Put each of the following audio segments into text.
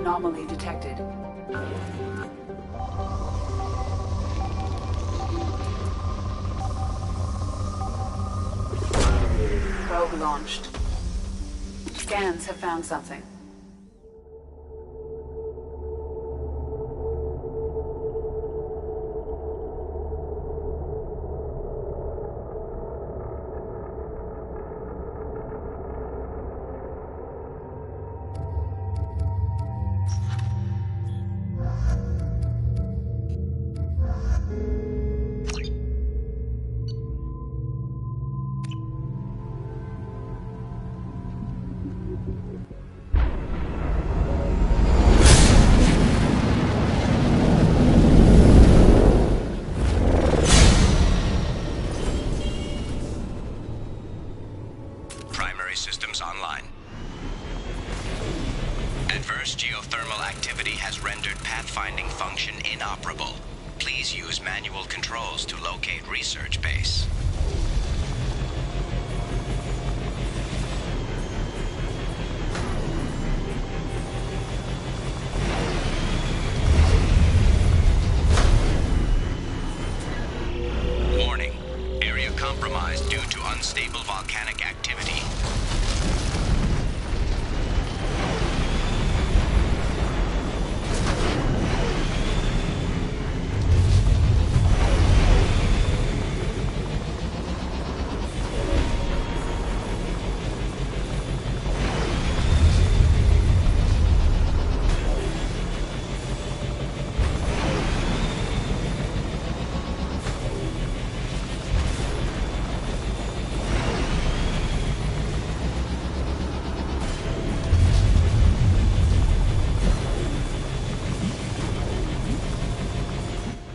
Anomaly detected. Probe launched. Scans have found something. Systems online. Adverse geothermal activity has rendered pathfinding function inoperable. Please use manual controls to locate research base. Warning. Area compromised due to unstable volcanic activity.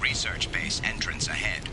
Research base entrance ahead.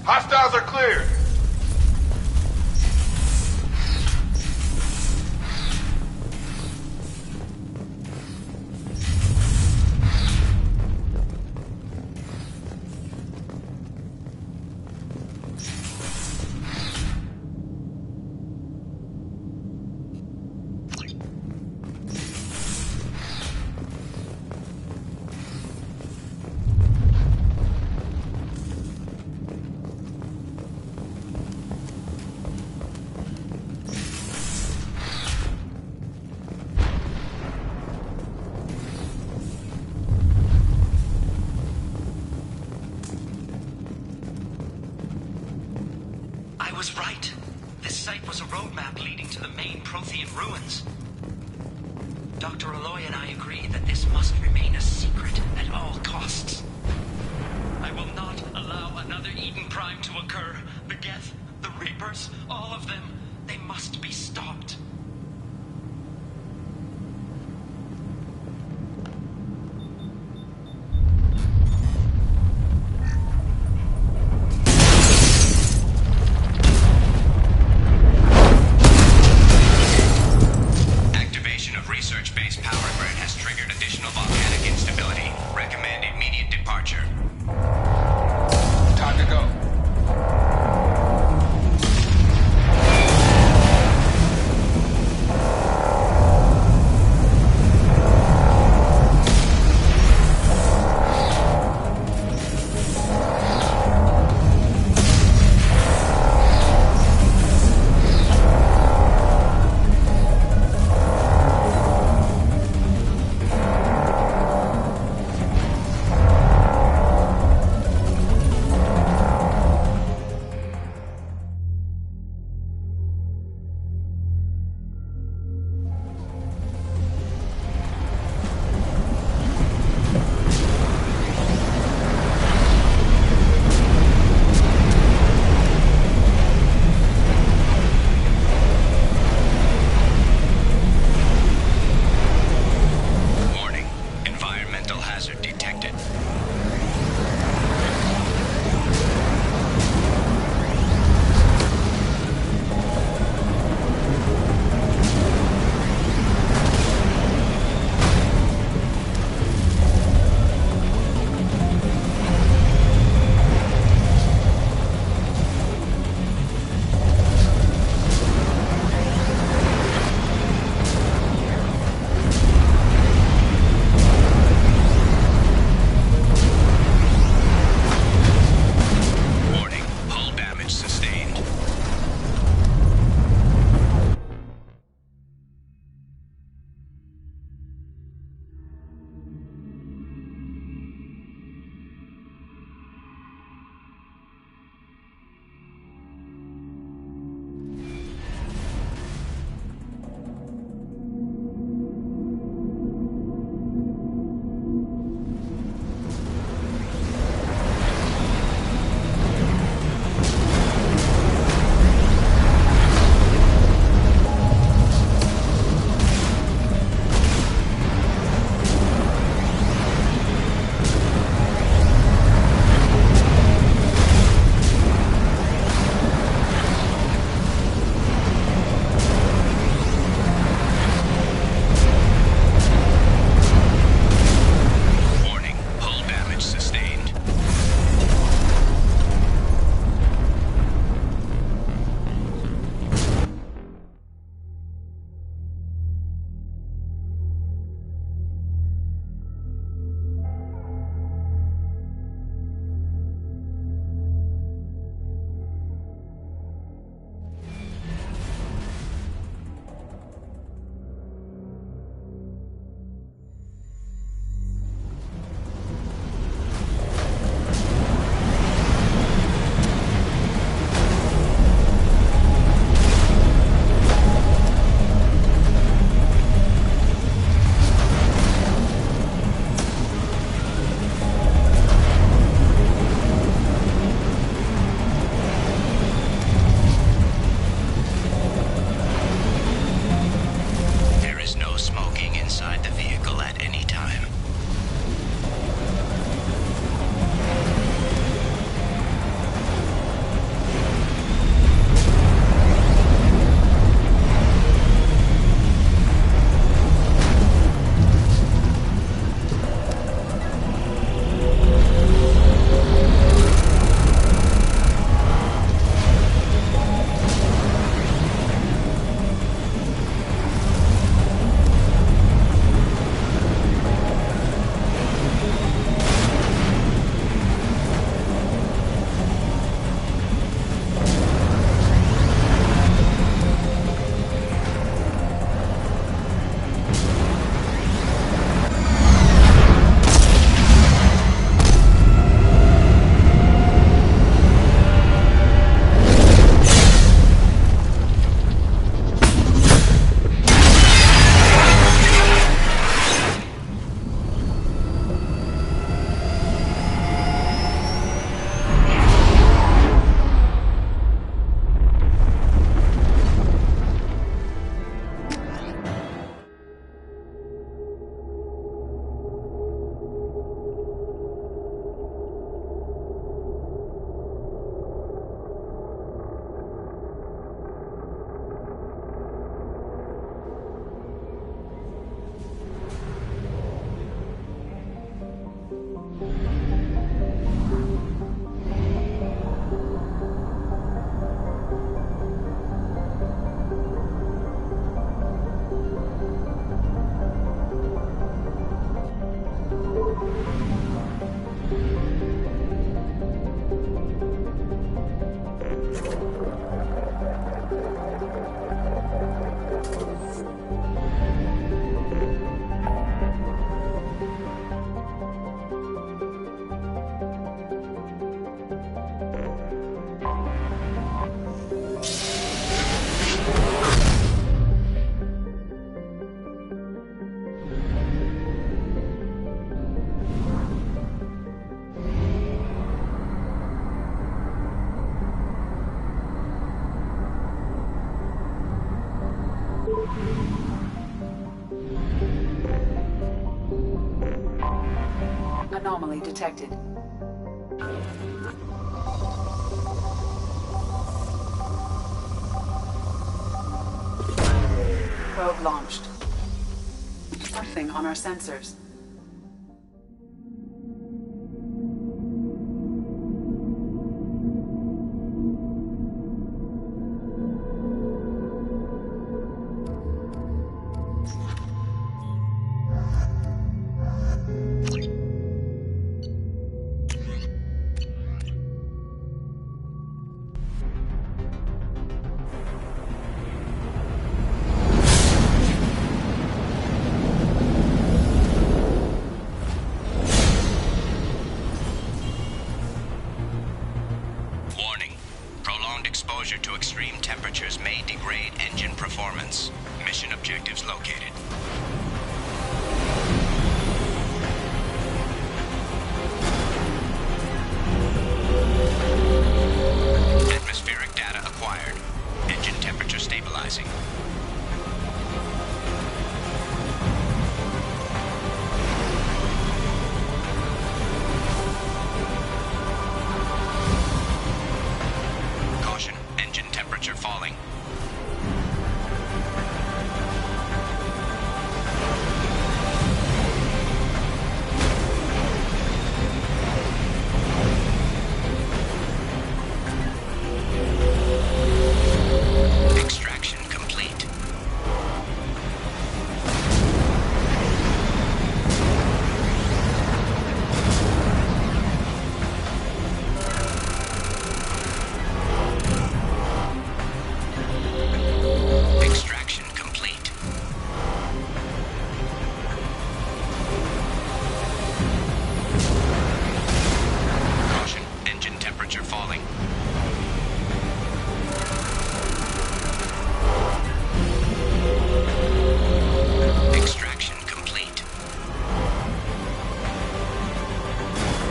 Hostiles are cleared. I was right. This site was a roadmap leading to the main Prothean ruins. Dr. Aloy and I agree that this must remain a secret at all costs. I will not allow another Eden Prime to occur. The Geth, the Reapers, all of them, they must be stopped. Time to go. Anomaly detected. Probe launched. Something on our sensors. Exposure to extreme temperatures may degrade engine performance. Mission objectives located. Atmospheric data acquired. Engine temperature stabilizing. Falling. Extraction complete. Extraction complete. Caution, engine temperature falling. Extraction complete.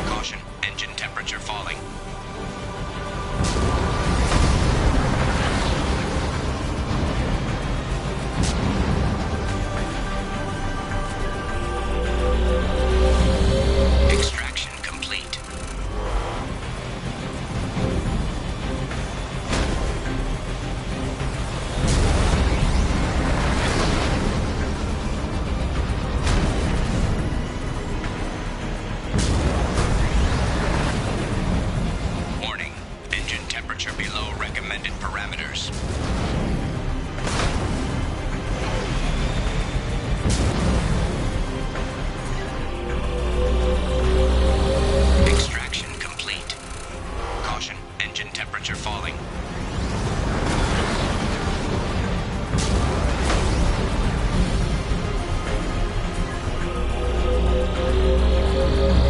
Caution, engine temperature falling. Extraction complete. Warning, engine temperature below recommended parameters. Extraction complete. Caution, engine temperature falling.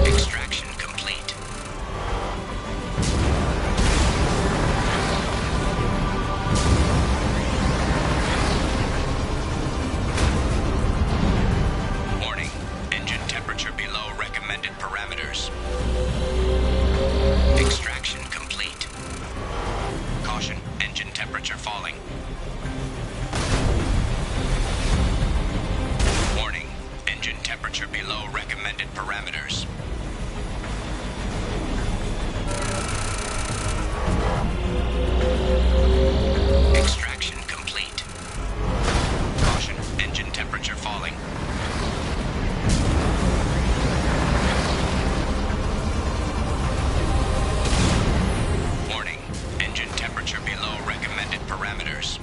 Extraction complete. Warning, engine temperature below recommended parameters. Extraction complete. Caution, engine temperature falling. Warning, engine temperature below recommended parameters. Extraction complete. Caution, engine temperature falling. Warning, engine temperature below recommended parameters.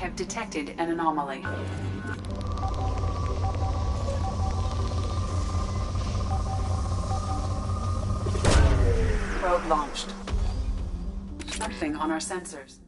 have detected an anomaly. Probe launched. Something on our sensors.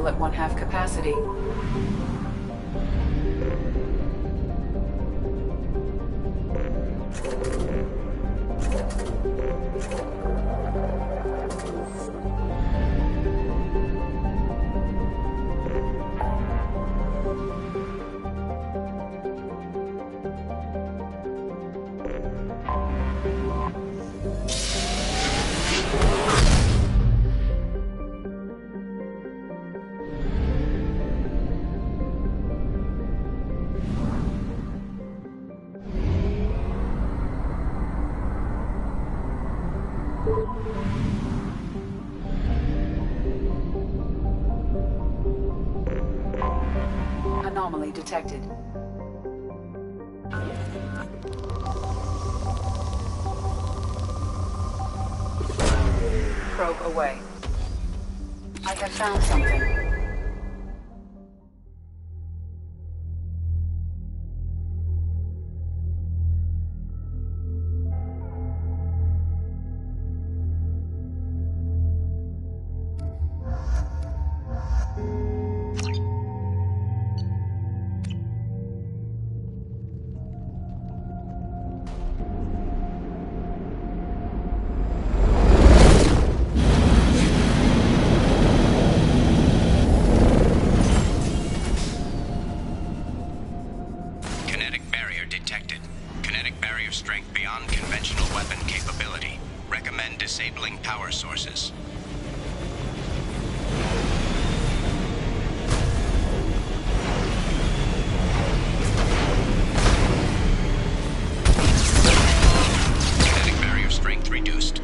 fuel at 1/2 capacity. Anomaly detected. Probe away. I have found something. Strength beyond conventional weapon capability. Recommend disabling power sources. Kinetic barrier strength reduced.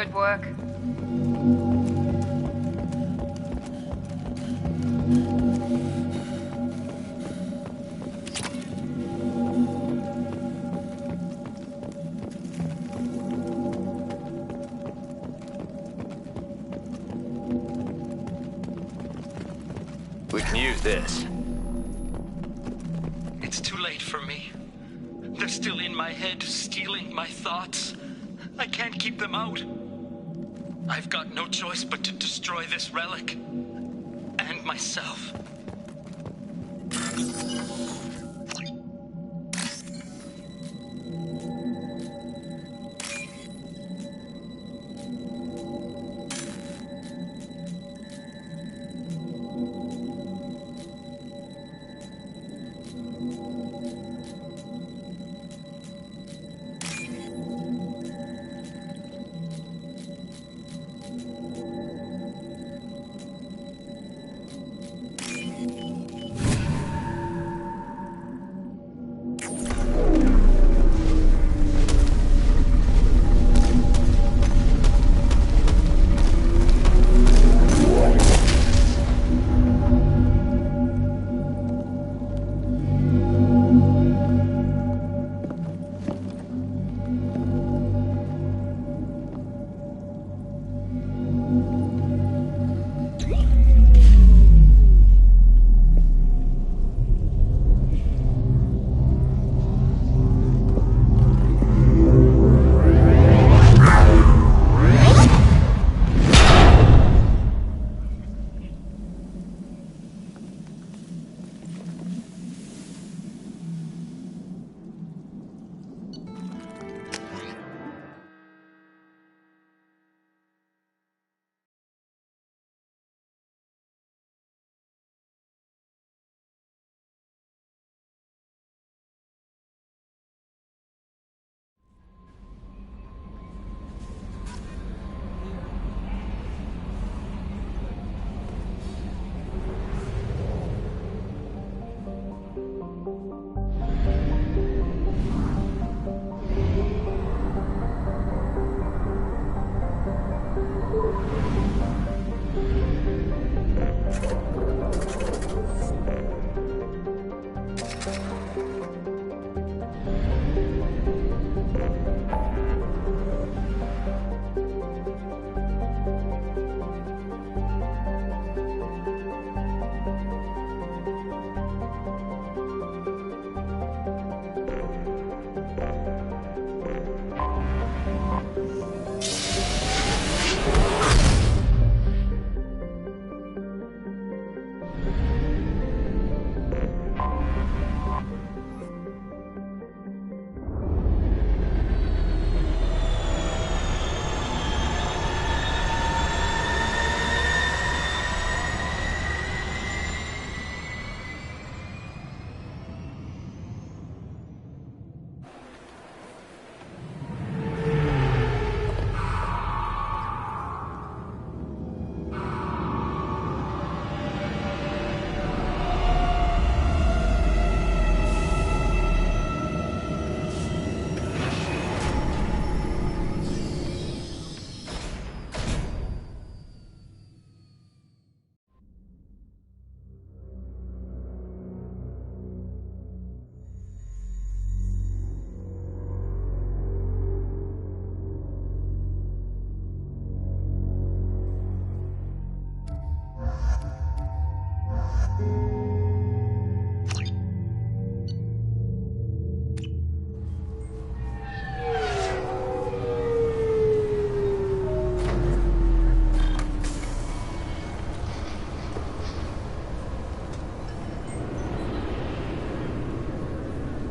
Good work. We can use this. It's too late for me. They're still in my head, stealing my thoughts. I can't keep them out. I've got no choice but to destroy this relic. And myself.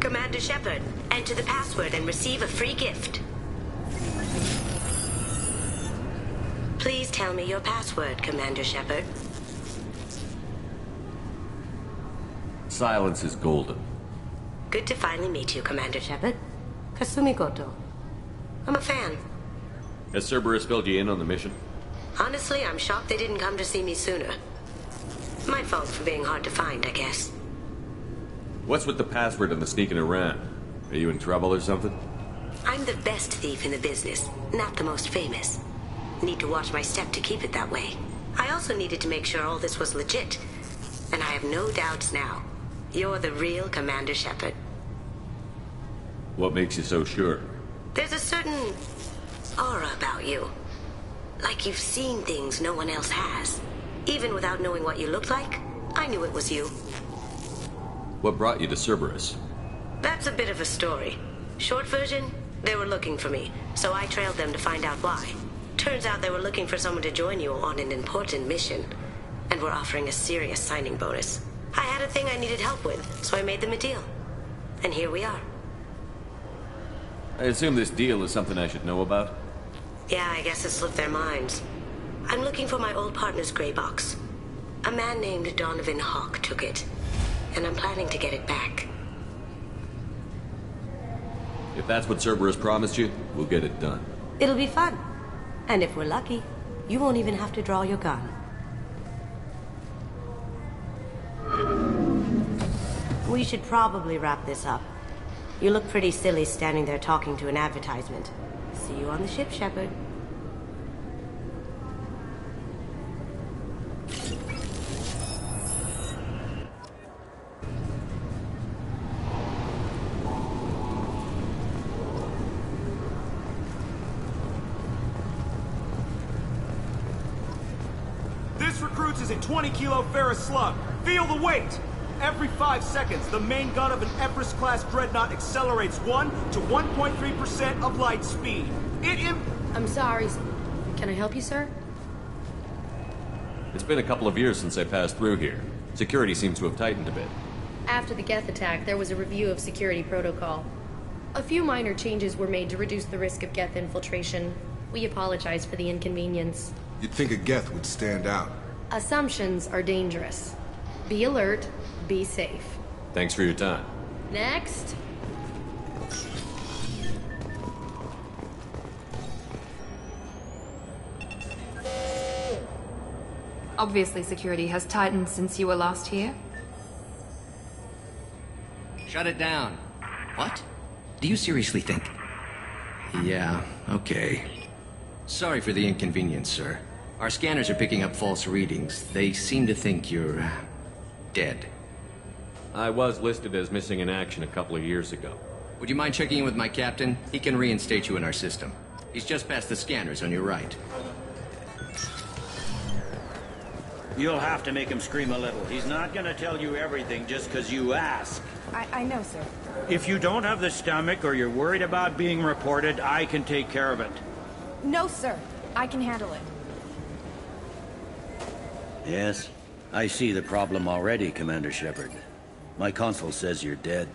Commander Shepard, enter the password and receive a free gift. Please tell me your password, Commander Shepard. Silence is golden. Good to finally meet you, Commander Shepard. Kasumi Goto. I'm a fan. Has Cerberus filled you in on the mission? Honestly, I'm shocked they didn't come to see me sooner. My fault for being hard to find, I guess. What's with the password and the sneaking around? Are you in trouble or something? I'm the best thief in the business, not the most famous. Need to watch my step to keep it that way. I also needed to make sure all this was legit. And I have no doubts now. You're the real Commander Shepard. What makes you so sure? There's a certain aura about you. Like you've seen things no one else has. Even without knowing what you looked like, I knew it was you. What brought you to Cerberus? That's a bit of a story. Short version, they were looking for me, so I trailed them to find out why. Turns out they were looking for someone to join you on an important mission, and were offering a serious signing bonus. I had a thing I needed help with, so I made them a deal. And here we are. I assume this deal is something I should know about? Yeah, I guess it slipped their minds. I'm looking for my old partner's gray box. A man named Donovan Hawk took it, and I'm planning to get it back. If that's what Cerberus promised you, we'll get it done. It'll be fun. And if we're lucky, you won't even have to draw your gun. We should probably wrap this up. You look pretty silly standing there talking to an advertisement. See you on the ship, Shepard. This recruits is a 20-kilo ferrous slug. Feel the weight! Every 5 seconds, the main gun of an Everest-class dreadnought accelerates 1 to 1.3% of light speed. I'm sorry. Can I help you, sir? It's been a couple of years since I passed through here. Security seems to have tightened a bit. After the Geth attack, there was a review of security protocol. A few minor changes were made to reduce the risk of Geth infiltration. We apologize for the inconvenience. You'd think a Geth would stand out. Assumptions are dangerous. Be alert, be safe. Thanks for your time. Next. Obviously, security has tightened since you were last here. Shut it down. What? Do you seriously think? Yeah, okay. Sorry for the inconvenience, sir. Our scanners are picking up false readings. They seem to think you're dead. I was listed as missing in action a couple of years ago. Would you mind checking in with my captain? He can reinstate you in our system. He's just past the scanners on your right. You'll have to make him scream a little. He's not gonna tell you everything just because you ask. I know, sir. If you don't have the stomach or you're worried about being reported, I can take care of it. No, sir. I can handle it. Yes, I see the problem already, Commander Shepard. My console says you're dead.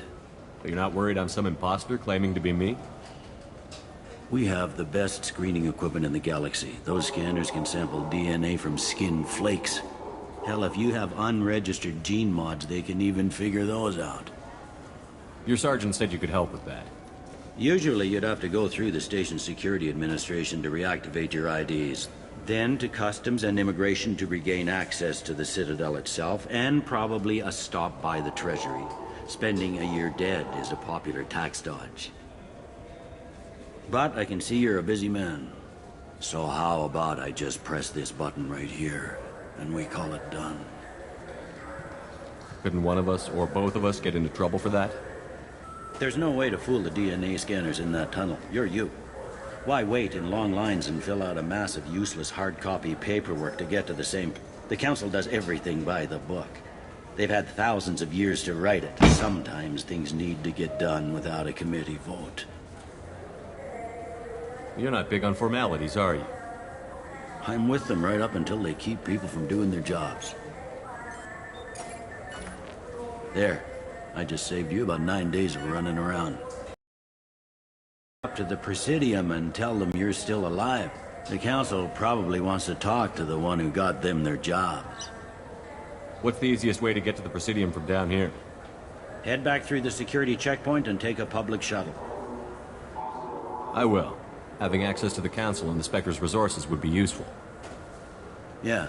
You're not worried I'm some imposter claiming to be me? We have the best screening equipment in the galaxy. Those scanners can sample DNA from skin flakes. Hell, if you have unregistered gene mods, they can even figure those out. Your sergeant said you could help with that. Usually you'd have to go through the station security administration to reactivate your IDs. Then to customs and immigration to regain access to the Citadel itself, and probably a stop by the Treasury. Spending a year dead is a popular tax dodge. But I can see you're a busy man. So how about I just press this button right here, and we call it done? Couldn't one of us, or both of us, get into trouble for that? There's no way to fool the DNA scanners in that tunnel. You're you. Why wait in long lines and fill out a massive useless hard copy paperwork to get to the same... The Council does everything by the book. They've had thousands of years to write it. Sometimes things need to get done without a committee vote. You're not big on formalities, are you? I'm with them right up until they keep people from doing their jobs. There. I just saved you about 9 days of running around. Up to the Presidium and tell them you're still alive. The Council probably wants to talk to the one who got them their jobs. What's the easiest way to get to the Presidium from down here? Head back through the security checkpoint and take a public shuttle. I will. Having access to the Council and the Spectre's resources would be useful. Yeah.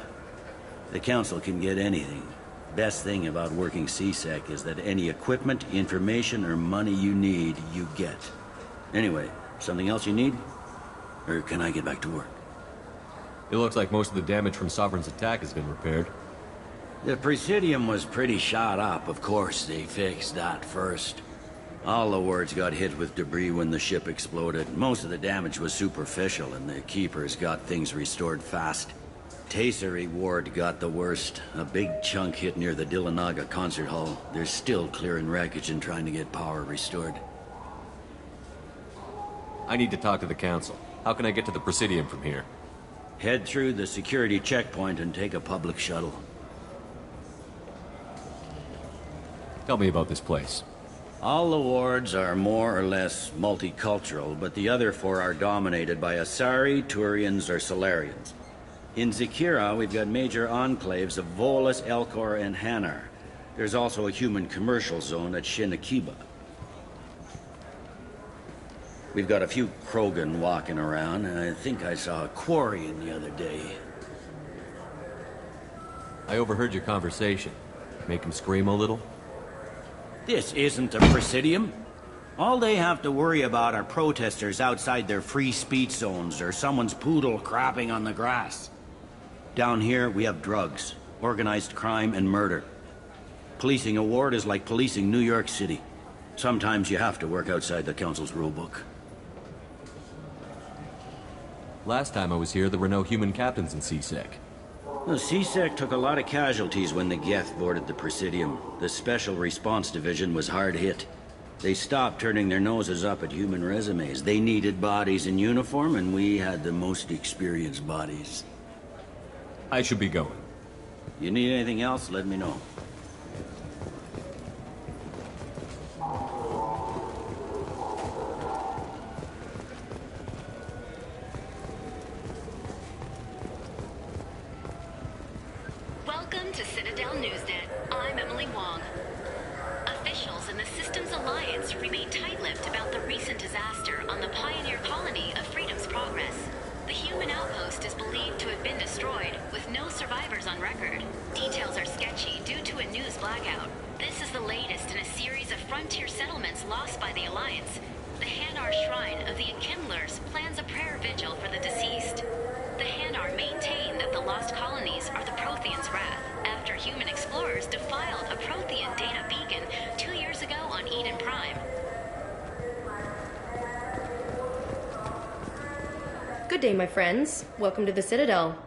The Council can get anything. Best thing about working CSEC is that any equipment, information, or money you need, you get. Anyway, something else you need? Or can I get back to work? It looks like most of the damage from Sovereign's attack has been repaired. The Presidium was pretty shot up. Of course, they fixed that first. All the wards got hit with debris when the ship exploded. Most of the damage was superficial, and the Keepers got things restored fast. Tasery Ward got the worst. A big chunk hit near the Dillanaga concert hall. They're still clearing wreckage and trying to get power restored. I need to talk to the Council. How can I get to the Presidium from here? Head through the security checkpoint and take a public shuttle. Tell me about this place. All the wards are more or less multicultural, but the other four are dominated by Asari, Turians, or Solarians. In Zakira, we've got major enclaves of Volus, Elcor, and Hanar. There's also a human commercial zone at Shinakiba. We've got a few Krogan walking around, and I think I saw a Quarian the other day. I overheard your conversation. Make him scream a little? This isn't a Presidium. All they have to worry about are protesters outside their free speech zones or someone's poodle crapping on the grass. Down here, we have drugs, organized crime, and murder. Policing a ward is like policing New York City. Sometimes you have to work outside the Council's rulebook. Last time I was here, there were no human captains in CSEC. The CSEC took a lot of casualties when the Geth boarded the Presidium. The Special Response Division was hard hit. They stopped turning their noses up at human resumes. They needed bodies in uniform, and we had the most experienced bodies. I should be going. You need anything else, let me know. Welcome to Citadel Newsnet. I'm Emily Wong. Officials in the Systems Alliance remain tight-lipped about the recent disaster on the pioneer colony of Freedom's Progress. The human outpost is believed to have been destroyed, with no survivors on record. Details are sketchy due to a news blackout. This is the latest in a series of frontier settlements lost by the Alliance. The Hanar Shrine of the Enkindlers plans a prayer vigil for the deceased. The Hanar maintain that the lost colonies are the Protheans' wrath, after human explorers defiled a Prothean data beacon 2 years ago on Eden Prime. Good day, my friends. Welcome to the Citadel.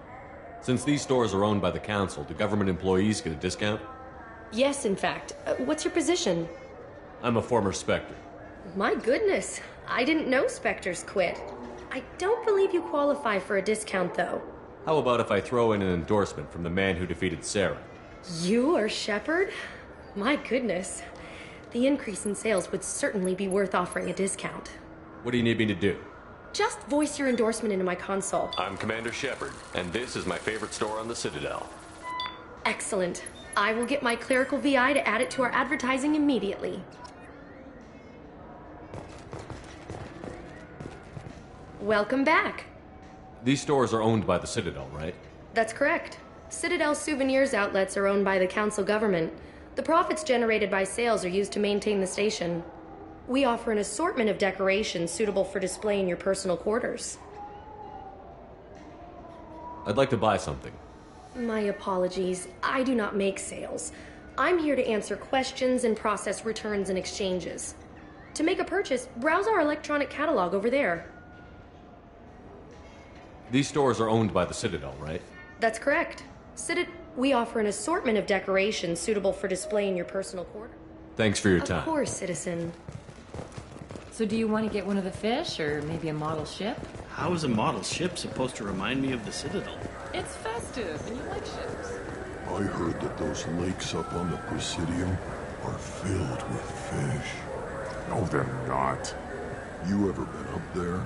Since these stores are owned by the Council, do government employees get a discount? Yes, in fact. What's your position? I'm a former Spectre. My goodness. I didn't know Spectres quit. I don't believe you qualify for a discount, though. How about if I throw in an endorsement from the man who defeated Sarah? You are Shepard? My goodness. The increase in sales would certainly be worth offering a discount. What do you need me to do? Just voice your endorsement into my console. I'm Commander Shepard, and this is my favorite store on the Citadel. Excellent. I will get my clerical VI to add it to our advertising immediately. Welcome back. These stores are owned by the Citadel, right? That's correct. Citadel Souvenirs outlets are owned by the Council government. The profits generated by sales are used to maintain the station. We offer an assortment of decorations suitable for display in your personal quarters. I'd like to buy something. My apologies. I do not make sales. I'm here to answer questions and process returns and exchanges. To make a purchase, browse our electronic catalog over there. These stores are owned by the Citadel, right? That's correct. We offer an assortment of decorations suitable for display in your personal quarters. Thanks for your time. Of course, citizen. So do you want to get one of the fish, or maybe a model ship? How is a model ship supposed to remind me of the Citadel? It's festive, and you like ships. I heard that those lakes up on the Presidium are filled with fish. No, they're not. You ever been up there?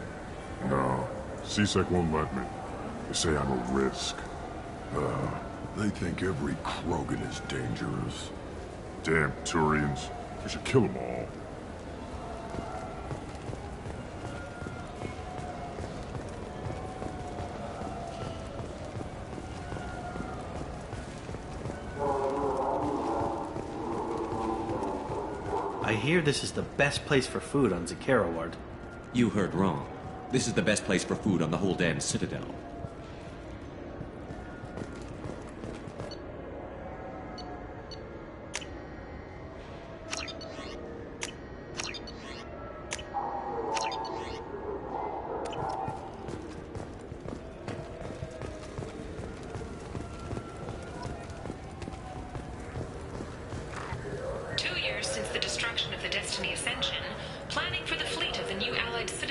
No. CSEC won't let me. They say I'm a risk. They think every Krogan is dangerous. Damn Turians. We should kill them all. I hear this is the best place for food on Zakira Ward. You heard wrong. This is the best place for food on the whole damn Citadel.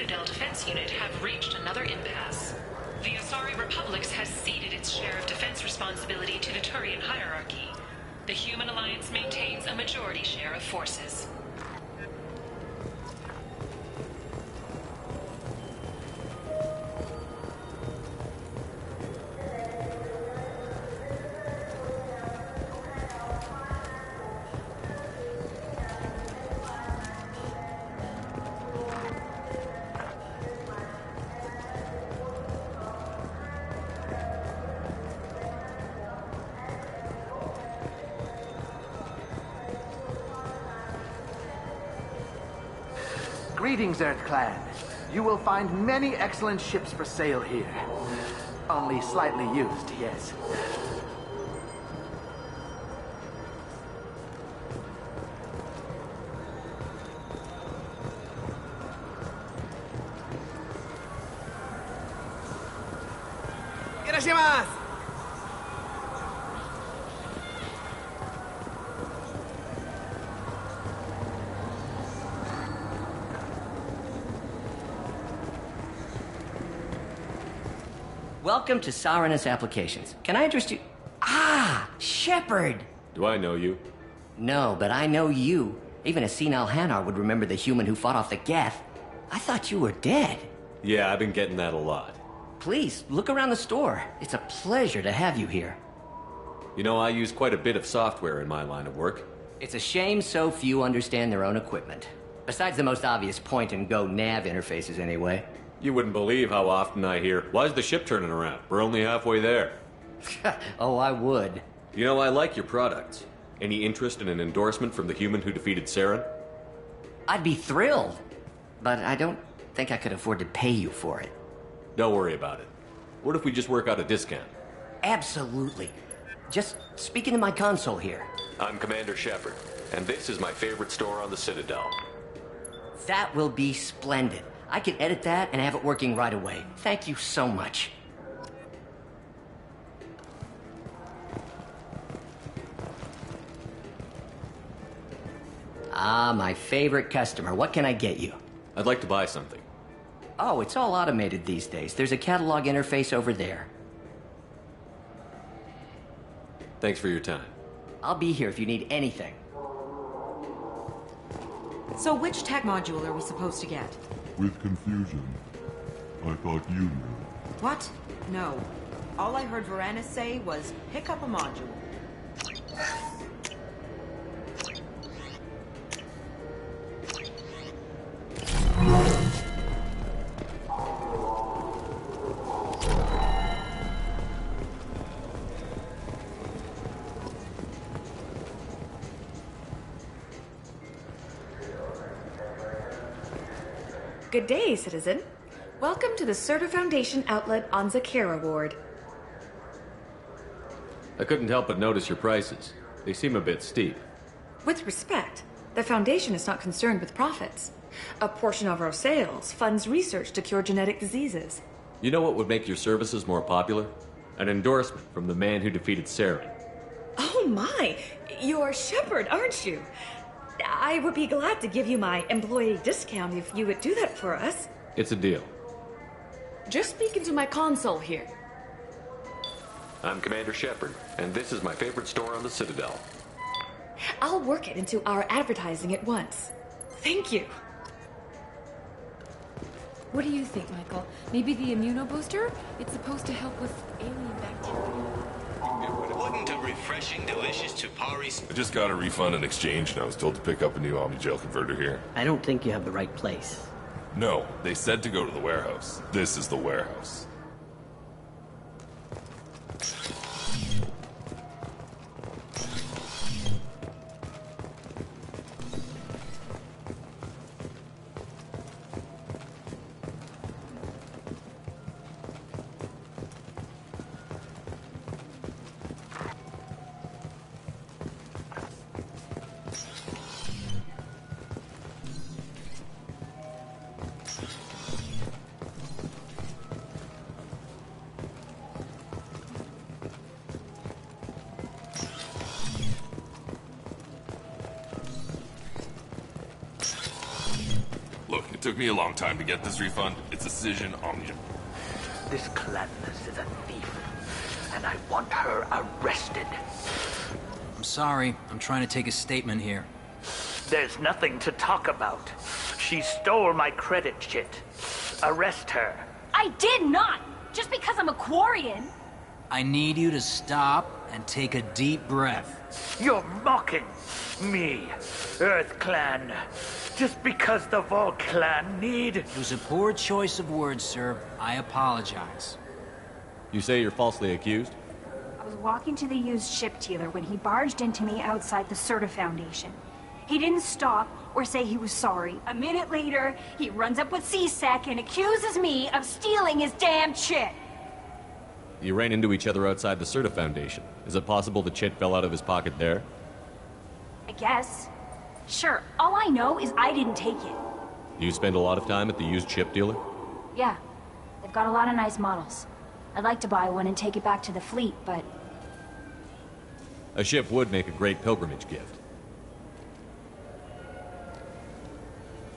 Citadel Defense Unit have reached another impasse. The Asari Republics has ceded its share of defense responsibility to the Turian hierarchy. The Human Alliance maintains a majority share of forces. Greetings, Earth Clan. You will find many excellent ships for sale here. Only slightly used, yes. Irashimasu! Welcome to Saranus Applications. Can I interest you? Ah, Shepard! Do I know you? No, but I know you. Even a senile Hanar would remember the human who fought off the Geth. I thought you were dead. Yeah, I've been getting that a lot. Please, look around the store. It's a pleasure to have you here. You know, I use quite a bit of software in my line of work. It's a shame so few understand their own equipment. Besides the most obvious point-and-go nav interfaces, anyway. You wouldn't believe how often I hear, "Why's the ship turning around? We're only halfway there." Oh, I would. You know, I like your products. Any interest in an endorsement from the human who defeated Saren? I'd be thrilled. But I don't think I could afford to pay you for it. Don't worry about it. What if we just work out a discount? Absolutely. Just speak into my console here. I'm Commander Shepard, and this is my favorite store on the Citadel. That will be splendid. I can edit that and have it working right away. Thank you so much. Ah, my favorite customer. What can I get you? I'd like to buy something. Oh, it's all automated these days. There's a catalog interface over there. Thanks for your time. I'll be here if you need anything. So which tech module are we supposed to get? With confusion. I thought you knew. What? No. All I heard Varanus say was, pick up a module. Good day, citizen. Welcome to the Certa Foundation outlet on Zakera Ward. I couldn't help but notice your prices. They seem a bit steep. With respect, the Foundation is not concerned with profits. A portion of our sales funds research to cure genetic diseases. You know what would make your services more popular? An endorsement from the man who defeated Saren. Oh my! You're Shepard, aren't you? I would be glad to give you my employee discount if you would do that for us. It's a deal. Just speak into my console here. I'm Commander Shepard, and this is my favorite store on the Citadel. I'll work it into our advertising at once. Thank you. What do you think, Michael? Maybe the immunobooster? It's supposed to help with alien bacteria. Wouldn't a refreshing delicious Tupari... I just got a refund and exchange, and I was told to pick up a new Omnigel converter here. I don't think you have the right place. No, they said to go to the warehouse. This is the warehouse. Took me a long time to get this refund. It's a decision on you. This Clandis is a thief, and I want her arrested. I'm sorry. I'm trying to take a statement here. There's nothing to talk about. She stole my credit chit. Arrest her. I did not! Just because I'm a Quarian. I need you to stop and take a deep breath. You're mocking me, Earth Clan. Just because the Vol Clan need... It was a poor choice of words, sir. I apologize. You say you're falsely accused? I was walking to the used ship dealer when he barged into me outside the Serta Foundation. He didn't stop or say he was sorry. A minute later, he runs up with C-Sec and accuses me of stealing his damn chit. You ran into each other outside the Serta Foundation. Is it possible the chit fell out of his pocket there? I guess. Sure, all I know is I didn't take it. Do you spend a lot of time at the used ship dealer? Yeah, they've got a lot of nice models. I'd like to buy one and take it back to the fleet, but... A ship would make a great pilgrimage gift.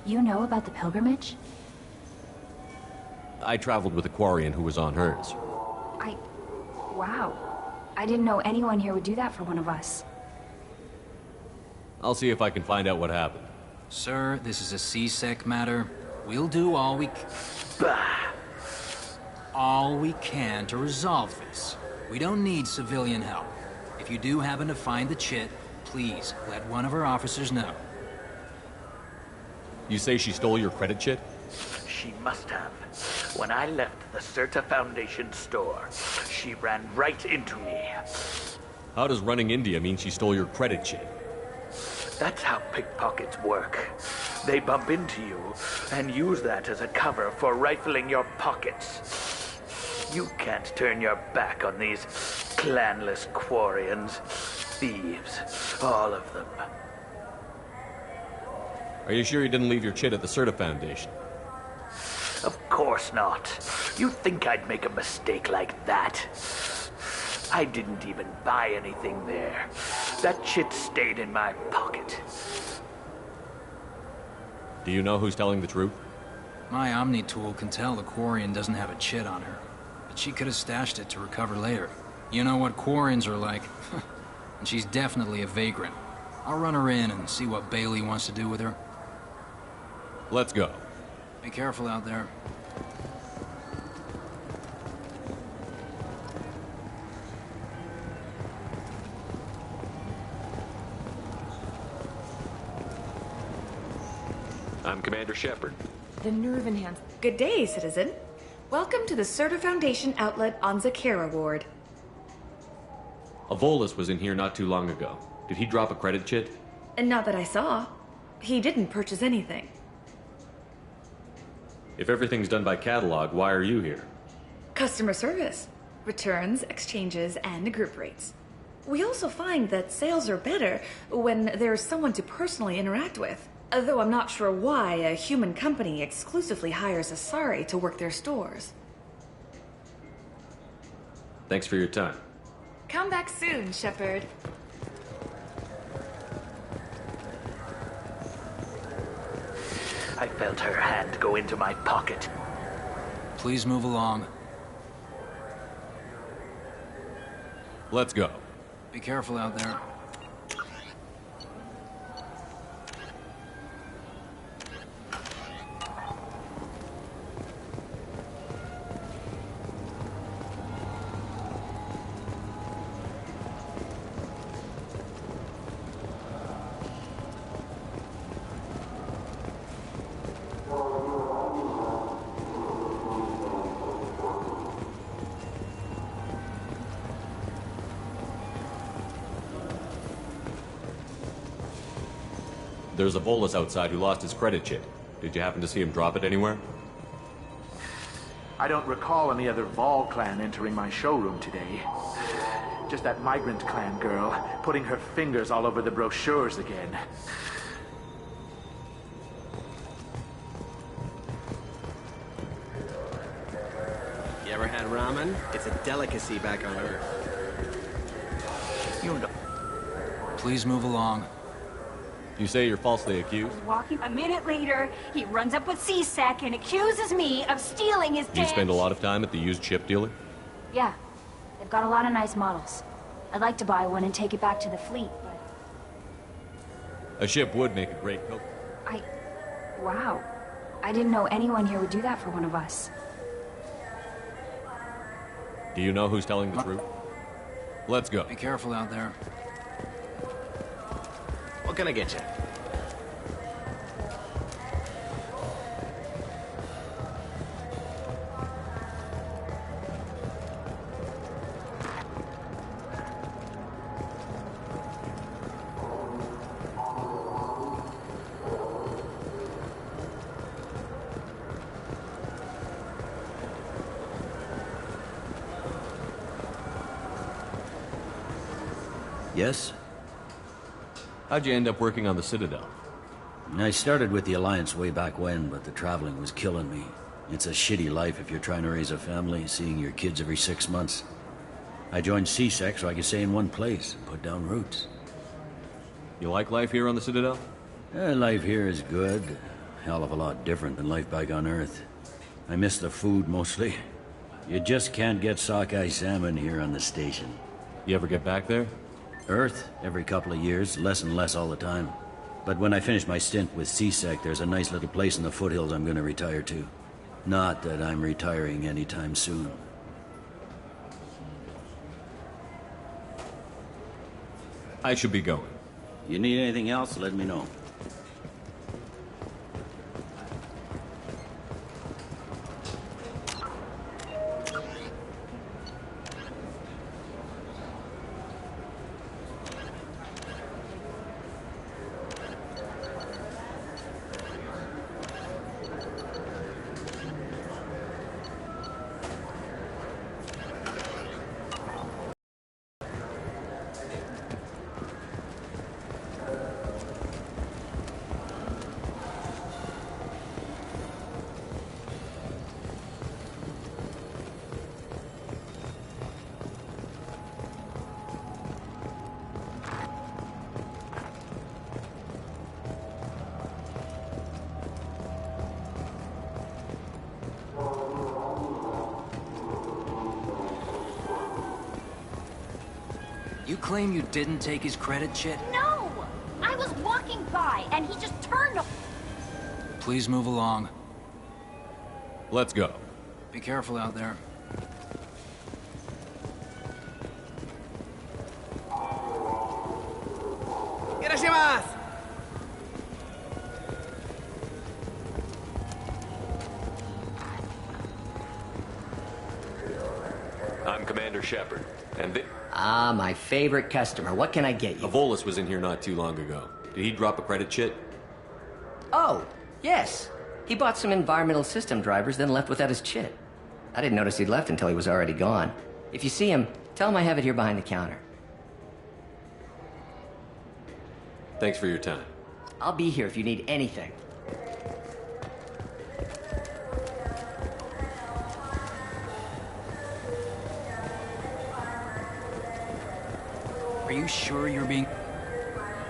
You know about the pilgrimage? I traveled with a Quarian who was on hers. Wow. I didn't know anyone here would do that for one of us. I'll see if I can find out what happened. Sir, this is a C-Sec matter. We'll do all we can to resolve this. We don't need civilian help. If you do happen to find the chit, please let one of our officers know. You say she stole your credit chit? She must have. When I left the Serta Foundation store, she ran right into me. How does running into you mean she stole your credit chit? That's how pickpockets work. They bump into you and use that as a cover for rifling your pockets. You can't turn your back on these clanless Quarians. Thieves, all of them. Are you sure you didn't leave your chit at the Serta Foundation? Of course not. You'd think I'd make a mistake like that. I didn't even buy anything there. That chit stayed in my pocket. Do you know who's telling the truth? My Omni tool can tell the Quarian doesn't have a chit on her, but she could have stashed it to recover later. You know what Quarians are like. And she's definitely a vagrant. I'll run her in and see what Bailey wants to do with her. Let's go. Be careful out there. I'm Commander Shepard. The nerve enhanced. Good day, citizen. Welcome to the Serta Foundation outlet on Zakera Ward. A Volus was in here not too long ago. Did he drop a credit chit? And not that I saw. He didn't purchase anything. If everything's done by catalog, why are you here? Customer service. Returns, exchanges, and group rates. We also find that sales are better when there's someone to personally interact with. Though I'm not sure why a human company exclusively hires Asari to work their stores. Thanks for your time. Come back soon, Shepard. I felt her hand go into my pocket. Please move along. Let's go. Be careful out there. There's a Volus outside who lost his credit chit. Did you happen to see him drop it anywhere? I don't recall any other Vol clan entering my showroom today. Just that migrant clan girl putting her fingers all over the brochures again. You ever had ramen? It's a delicacy back on Earth. You know. Please move along. You say you're falsely accused? Walking. A minute later, he runs up with C-Sec and accuses me of stealing his You damn... spend a lot of time at the used ship dealer? Yeah. They've got a lot of nice models. I'd like to buy one and take it back to the fleet, but... A ship would make a great coat. Wow. I didn't know anyone here would do that for one of us. Do you know who's telling the truth? Let's go. Be careful out there. What can I get you? Yes? How'd you end up working on the Citadel? I started with the Alliance way back when, but the traveling was killing me. It's a shitty life if you're trying to raise a family, seeing your kids every 6 months. I joined CSEC so I could stay in one place and put down roots. You like life here on the Citadel? Life here is good. Hell of a lot different than life back on Earth. I miss the food mostly. You just can't get sockeye salmon here on the station. You ever get back there? Earth, every couple of years, less and less all the time. But when I finish my stint with CSEC, there's a nice little place in the foothills I'm gonna retire to. Not that I'm retiring anytime soon. I should be going. You need anything else, let me know. You claim you didn't take his credit, Chit? No! I was walking by, and he just turned... Please move along. Let's go. Be careful out there. Irashimasu! I'm Commander Shepard, and Ah, my favorite customer. What can I get you? Avolis was in here not too long ago. Did he drop a credit, Chit? Oh, yes. He bought some environmental system drivers, then left without his chit. I didn't notice he'd left until he was already gone. If you see him, tell him I have it here behind the counter. Thanks for your time. I'll be here if you need anything. Are you sure you're being...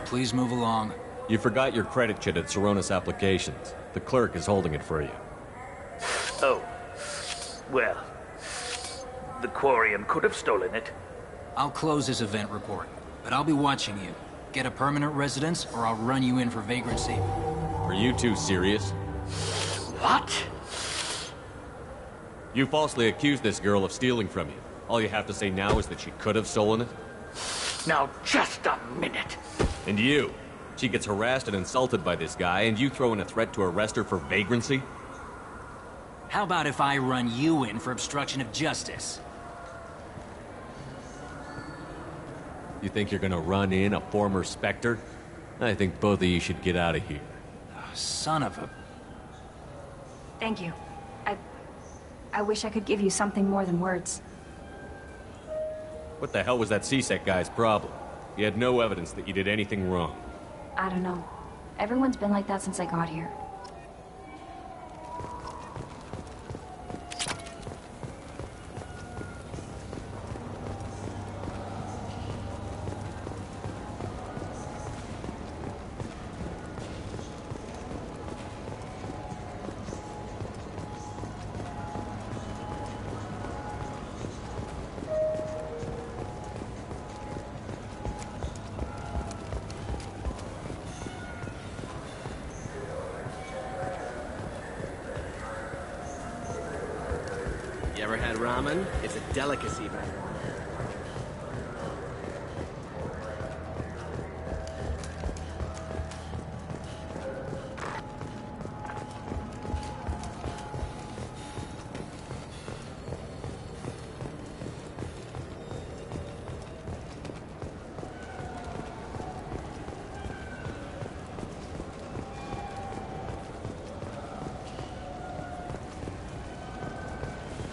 Please move along. You forgot your credit chit at Saronis Applications. The clerk is holding it for you. Oh. Well. The Quarian could have stolen it. I'll close this event report, but I'll be watching you. Get a permanent residence, or I'll run you in for vagrancy. Are you two serious? What? You falsely accused this girl of stealing from you. All you have to say now is that she could have stolen it? Now, just a minute. And you? She gets harassed and insulted by this guy, and you throw in a threat to arrest her for vagrancy? How about if I run you in for obstruction of justice? You think you're gonna run in a former Spectre? I think both of you should get out of here. Oh, son of a... Thank you. I wish I could give you something more than words. What the hell was that CSEC guy's problem? He had no evidence that you did anything wrong. I don't know. Everyone's been like that since I got here. You ever had ramen? It's a delicacy, man.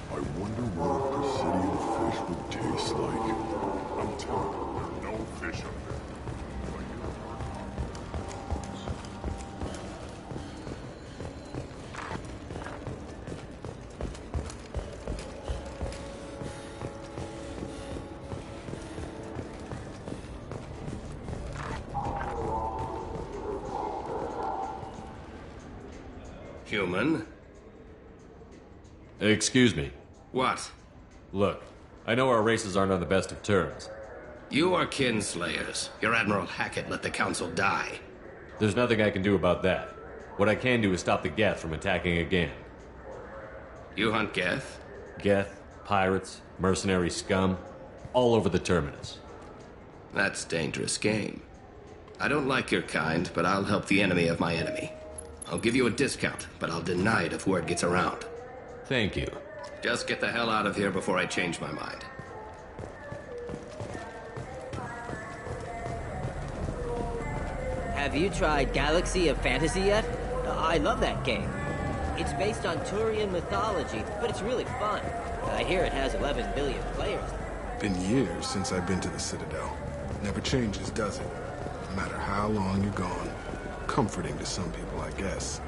I wonder what a Presidium fish would taste like. I'm telling you, there's no fish up there. But you know what? Human? Excuse me. What? Look, I know our races aren't on the best of terms. You are kinslayers. Your Admiral Hackett let the Council die. There's nothing I can do about that. What I can do is stop the Geth from attacking again. You hunt Geth? Geth, pirates, mercenary scum, all over the Terminus. That's dangerous game. I don't like your kind, but I'll help the enemy of my enemy. I'll give you a discount, but I'll deny it if word gets around. Thank you. Just get the hell out of here before I change my mind. Have you tried Galaxy of Fantasy yet? I love that game. It's based on Turian mythology, but it's really fun. I hear it has 11 billion players. Been years since I've been to the Citadel. Never changes, does it? No matter how long you're gone. Comforting to some people, I guess.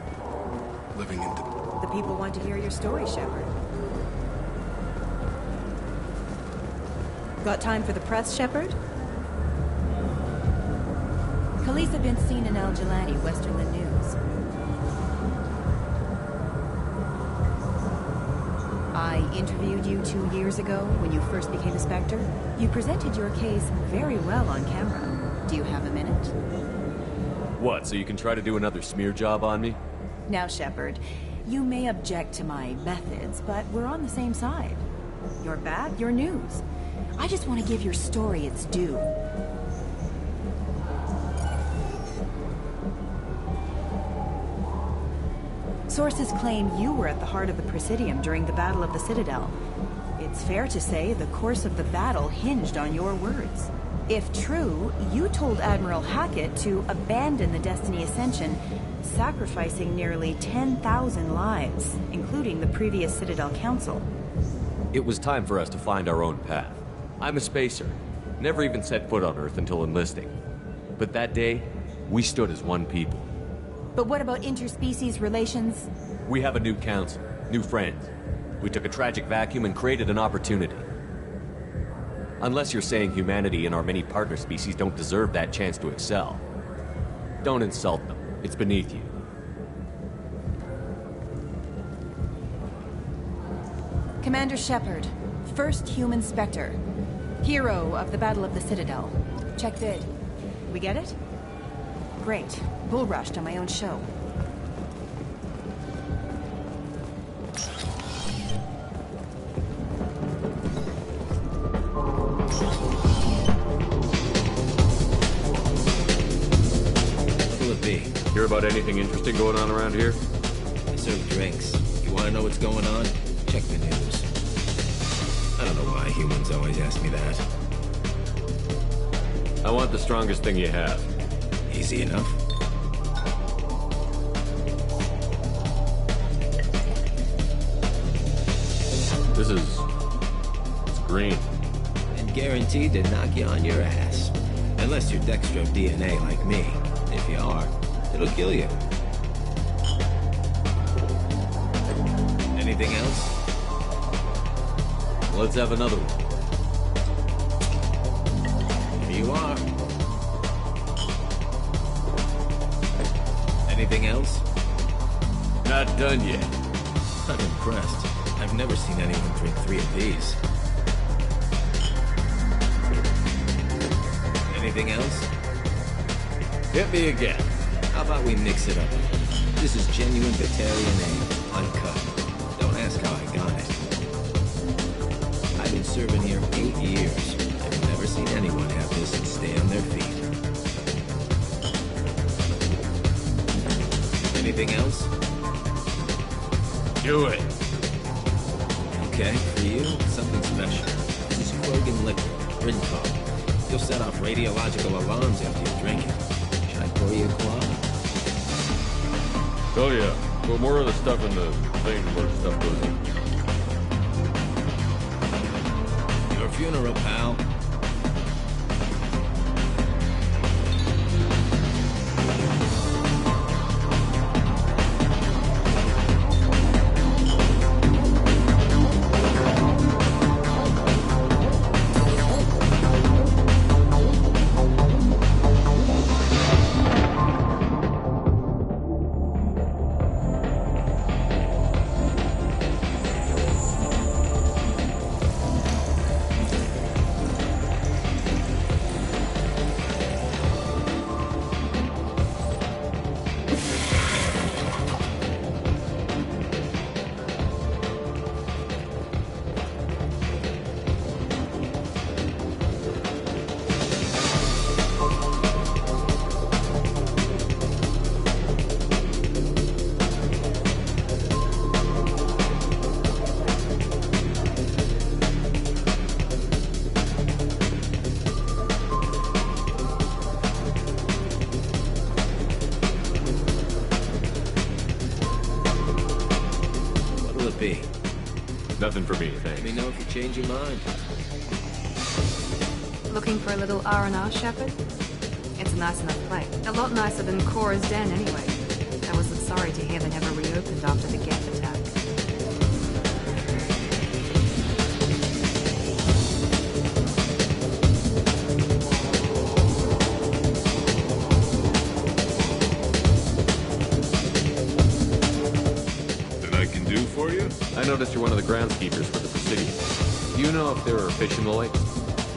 Living in The people want to hear your story, Shepard. Got time for the press, Shepard? Khaleesa been seen in Al Jalani, Westerland News. I interviewed you 2 years ago when you first became a Spectre. You presented your case very well on camera. Do you have a minute? What, so you can try to do another smear job on me? Now, Shepard, you may object to my methods, but we're on the same side. You're bad, you're news. I just want to give your story its due. Sources claim you were at the heart of the Presidium during the Battle of the Citadel. It's fair to say the course of the battle hinged on your words. If true, you told Admiral Hackett to abandon the Destiny Ascension, sacrificing nearly 10,000 lives, including the previous Citadel Council. It was time for us to find our own path. I'm a spacer. Never even set foot on Earth until enlisting. But that day, we stood as one people. But what about interspecies relations? We have a new council, new friends. We took a tragic vacuum and created an opportunity. Unless you're saying humanity and our many partner species don't deserve that chance to excel. Don't insult them. It's beneath you. Commander Shepard, first human Spectre. Hero of the Battle of the Citadel. Check vid. We get it? Great. Bull rushed on my own show. What'll it be? Hear about anything interesting going on around here? I serve drinks. You want to know what's going on? Check the news. I don't know why humans always ask me that. I want the strongest thing you have. Easy enough. This is... it's green. And guaranteed to knock you on your ass. Unless you're Dextro DNA like me. If you are, it'll kill you. Anything else? Let's have another one. Here you are. Anything else? Not done yet. I'm impressed. I've never seen anyone drink 3 of these. Anything else? Hit me again. How about we mix it up? This is genuine Batarian Ale, uncut. Don't ask how I got it. Okay, for you, something special. This is Krogan liquid, Rinco. You'll set off radiological alarms after you drink it. Should I pour you a quad? Oh yeah, put more of the stuff in the thing where stuff goes in. Your funeral, pal. Nothing for me, thanks. Let me know if you change your mind. Looking for a little R&R, Shepard? It's a nice enough place. A lot nicer than Cora's den, anyway. I wasn't sorry to hear they never reopened after the Geth attack. I noticed you're one of the groundskeepers for the Presidium. Do you know if there are fish in the lake?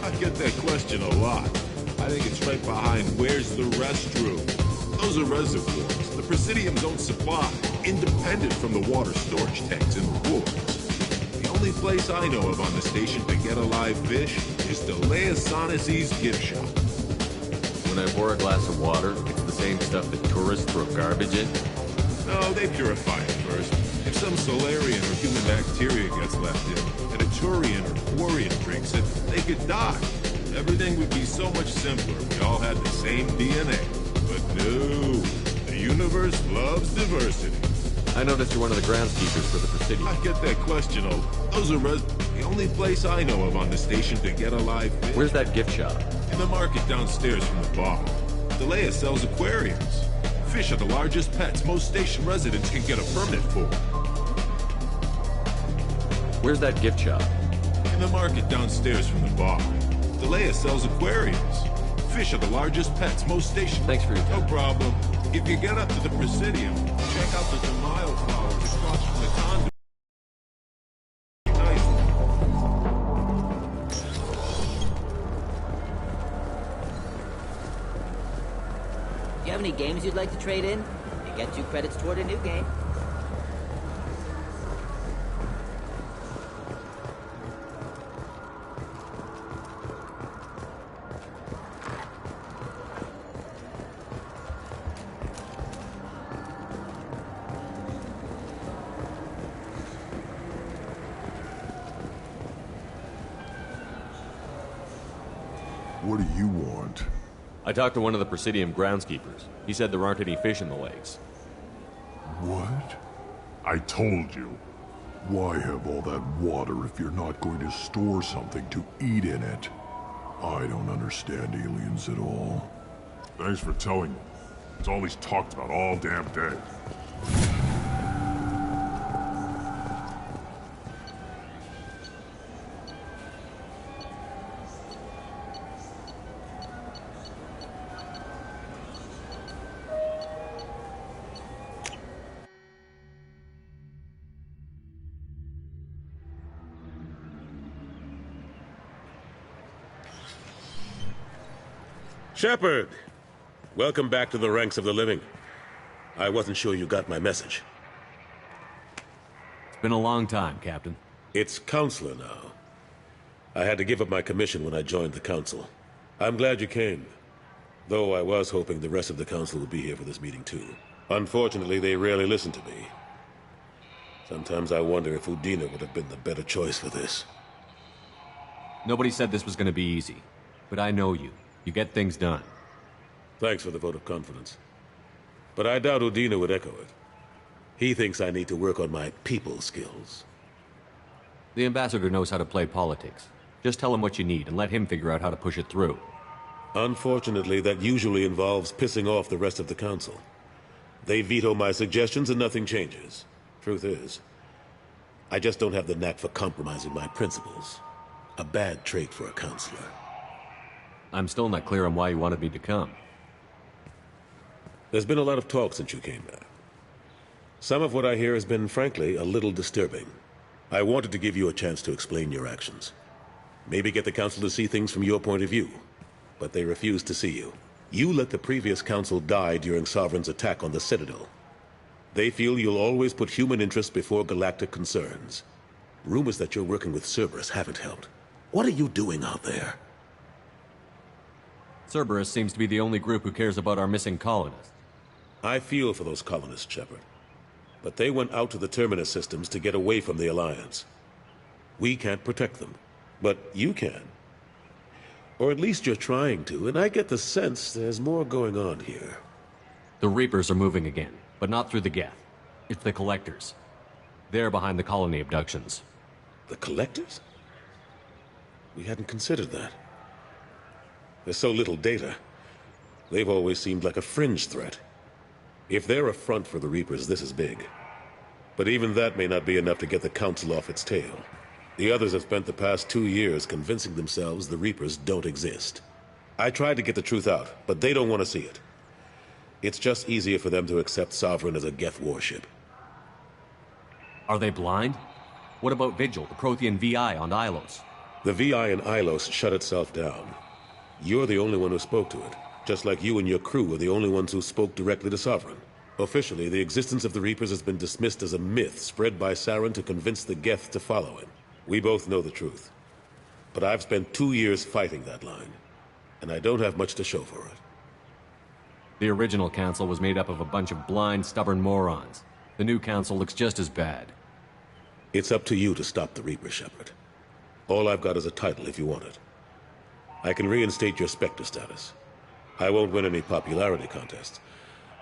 I get that question a lot. I think it's right behind where's the restroom. Those are reservoirs the Presidium's own supply, independent from the water storage tanks in the woods. The only place I know of on the station to get a live fish is Delea Sonesi's gift shop. When I pour a glass of water, it's the same stuff that tourists throw garbage in? No, they purify it first. If some Solarian or human bacteria gets left in, and a Turian or Quarian drinks it, they could die. Everything would be so much simpler if we all had the same DNA. But no, the universe loves diversity. I noticed you're one of the groundskeepers for the Presidium. I get that question, those are the only place I know of on the station to get a live fish. Where's that gift shop? In the market downstairs from the bar. Delea sells aquariums. Fish are the largest pets most station residents can get a permit for. Where's that gift shop? In the market downstairs from the bar. Delea sells aquariums. Fish are the largest pets most station... Thanks for your time. No problem. If you get up to the Presidium, check out the Demaio flowers across from the conduit. Do you have any games you'd like to trade in? You get 2 credits toward a new game. What do you want? I talked to one of the Presidium groundskeepers. He said there aren't any fish in the lakes. What? I told you. Why have all that water if you're not going to store something to eat in it? I don't understand aliens at all. Thanks for telling me. It's all he's talked about all damn day. Shepard! Welcome back to the ranks of the living. I wasn't sure you got my message. It's been a long time, Captain. It's Counselor now. I had to give up my commission when I joined the Council. I'm glad you came. Though I was hoping the rest of the Council would be here for this meeting too. Unfortunately, they rarely listen to me. Sometimes I wonder if Udina would have been the better choice for this. Nobody said this was going to be easy. But I know you. You get things done. Thanks for the vote of confidence. But I doubt Udina would echo it. He thinks I need to work on my people skills. The ambassador knows how to play politics. Just tell him what you need and let him figure out how to push it through. Unfortunately, that usually involves pissing off the rest of the council. They veto my suggestions and nothing changes. Truth is, I just don't have the knack for compromising my principles. A bad trait for a counselor. I'm still not clear on why you wanted me to come. There's been a lot of talk since you came back. Some of what I hear has been, frankly, a little disturbing. I wanted to give you a chance to explain your actions. Maybe get the council to see things from your point of view. But they refuse to see you. You let the previous council die during Sovereign's attack on the Citadel. They feel you'll always put human interests before galactic concerns. Rumors that you're working with Cerberus haven't helped. What are you doing out there? Cerberus seems to be the only group who cares about our missing colonists. I feel for those colonists, Shepard. But they went out to the Terminus systems to get away from the Alliance. We can't protect them, but you can. Or at least you're trying to, and I get the sense there's more going on here. The Reapers are moving again, but not through the Geth. It's the Collectors. They're behind the colony abductions. The Collectors? We hadn't considered that. There's so little data. They've always seemed like a fringe threat. If they're a front for the Reapers, this is big. But even that may not be enough to get the Council off its tail. The others have spent the past 2 years convincing themselves the Reapers don't exist. I tried to get the truth out, but they don't want to see it. It's just easier for them to accept Sovereign as a Geth warship. Are they blind? What about Vigil, the Prothean VI on Ilos? The VI in Ilos shut itself down. You're the only one who spoke to it. Just like you and your crew are the only ones who spoke directly to Sovereign. Officially, the existence of the Reapers has been dismissed as a myth spread by Saren to convince the Geth to follow him. We both know the truth. But I've spent 2 years fighting that line, and I don't have much to show for it. The original council was made up of a bunch of blind, stubborn morons. The new council looks just as bad. It's up to you to stop the Reaper, Shepard. All I've got is a title if you want it. I can reinstate your Spectre status. I won't win any popularity contests,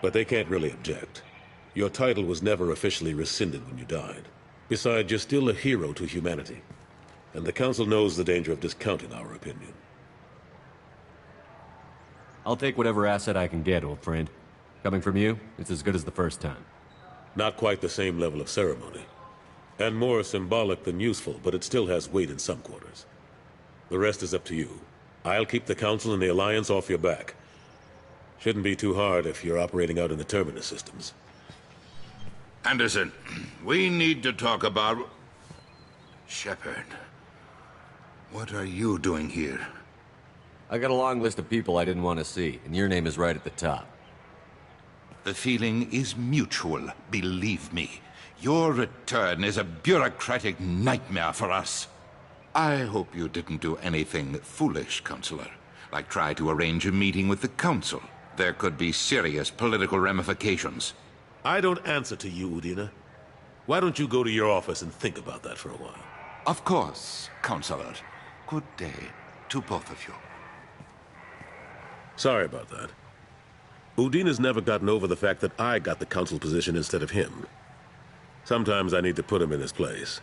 but they can't really object. Your title was never officially rescinded when you died. Besides, you're still a hero to humanity, and the Council knows the danger of discounting our opinion. I'll take whatever asset I can get, old friend. Coming from you, it's as good as the first time. Not quite the same level of ceremony, and more symbolic than useful, but it still has weight in some quarters. The rest is up to you. I'll keep the Council and the Alliance off your back. Shouldn't be too hard if you're operating out in the Terminus systems. Anderson, we need to talk about... Shepard, what are you doing here? I got a long list of people I didn't want to see, and your name is right at the top. The feeling is mutual, believe me. Your return is a bureaucratic nightmare for us. I hope you didn't do anything foolish, Counselor, like try to arrange a meeting with the Council. There could be serious political ramifications. I don't answer to you, Udina. Why don't you go to your office and think about that for a while? Of course, Counselor. Good day to both of you. Sorry about that. Udina's never gotten over the fact that I got the Council position instead of him. Sometimes I need to put him in his place.